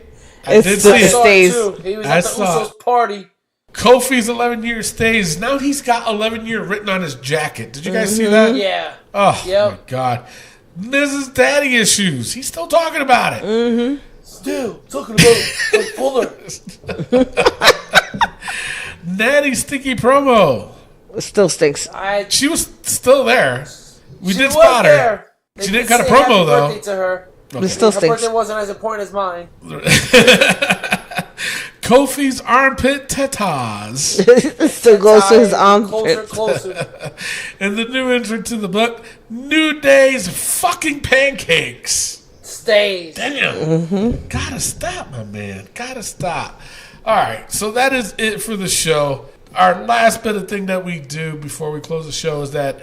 I It's did the- see I it. saw Stays. it too. He was I at the saw Usos party. Kofi's 11-year stays. Now he's got 11-year written on his jacket. Did you guys see that? Yeah. Oh, Yep. my God. Mrs. Daddy Issues. He's still talking about it. Mm-hmm. Still talking about Fuller. Natty Sticky promo. It still stinks. She was still there. We did was spot her. there. They She did didn't cut a say promo, happy though. birthday to her. It still Her stinks. birthday wasn't as important as mine. Kofi's armpit tatas. It still goes to his arm. Closer. And the new entrant to the book, New Day's fucking pancakes. Stays. Damn. Gotta stop, my man. Gotta stop. All right, so that is it for the show. Our last bit of thing that we do before we close the show is that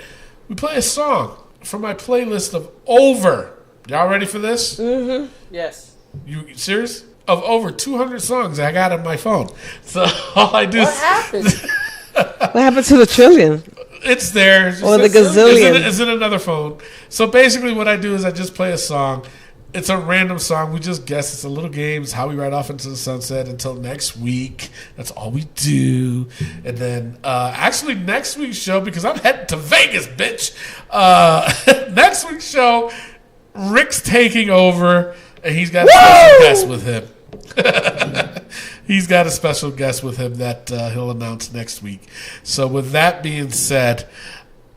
we play a song from my playlist of over. Y'all ready for this? Mm-hmm. Yes. You serious? Of over 200 songs I got on my phone. So all I do What is... happened? What happened to the trillion? It's there. It's Or the just- gazillion. It's in another phone. So basically what I do is I just play a song. It's a random song. We just guess. It's a little game. It's how we ride off into the sunset until next week. That's all we do. And then actually next week's show, because I'm heading to Vegas, bitch. Next week's show, Rick's taking over, and he's got a special guest with him. He's got a special guest with him that he'll announce next week. So with that being said,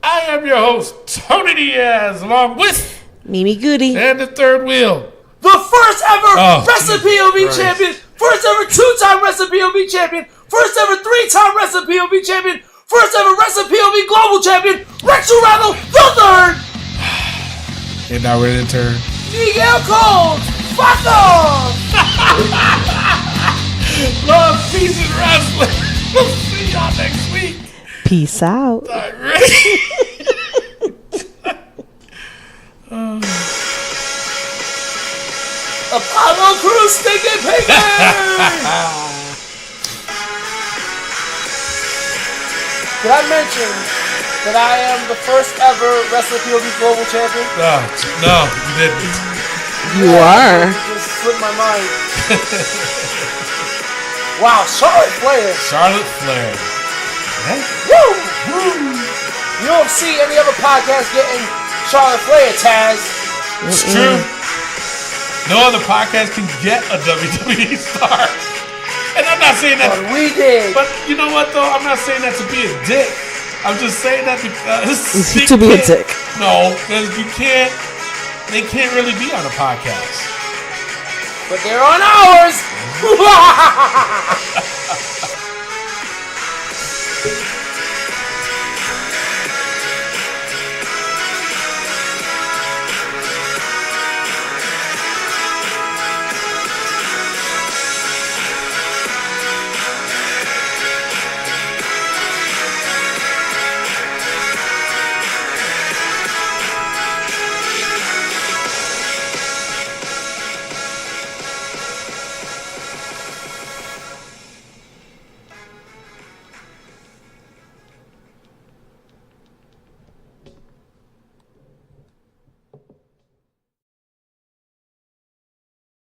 I am your host, Tony Diaz, along with Mimi Goody. and the third wheel. The first ever Oh, Wrestling Jesus POV Christ. champion. First ever 2-time Wrestling POV champion. First ever 3-time Wrestling POV champion. First ever Wrestling POV global champion. Rex Urano the third. And now we're in turn. Miguel Coles. Fuck off. Love, peace, and wrestling. We'll see y'all next week. Peace out. All right, ready? Apollo Crews Stinky Piggy. Did I mention that I am the first ever Wrestling POV global champion? No, you didn't. You are. It just slipped my mind. Wow, Charlotte Flair. Charlotte Flair. Woo! You don't see any other podcast getting Charlotte Flair, Taz. It's true. No other podcast can get a WWE star. And I'm not saying that. But we did. But you know what, though? I'm not saying that to be a dick. I'm just saying that because... To be a dick. No, because you can't... They can't really be on a podcast. But they're on ours.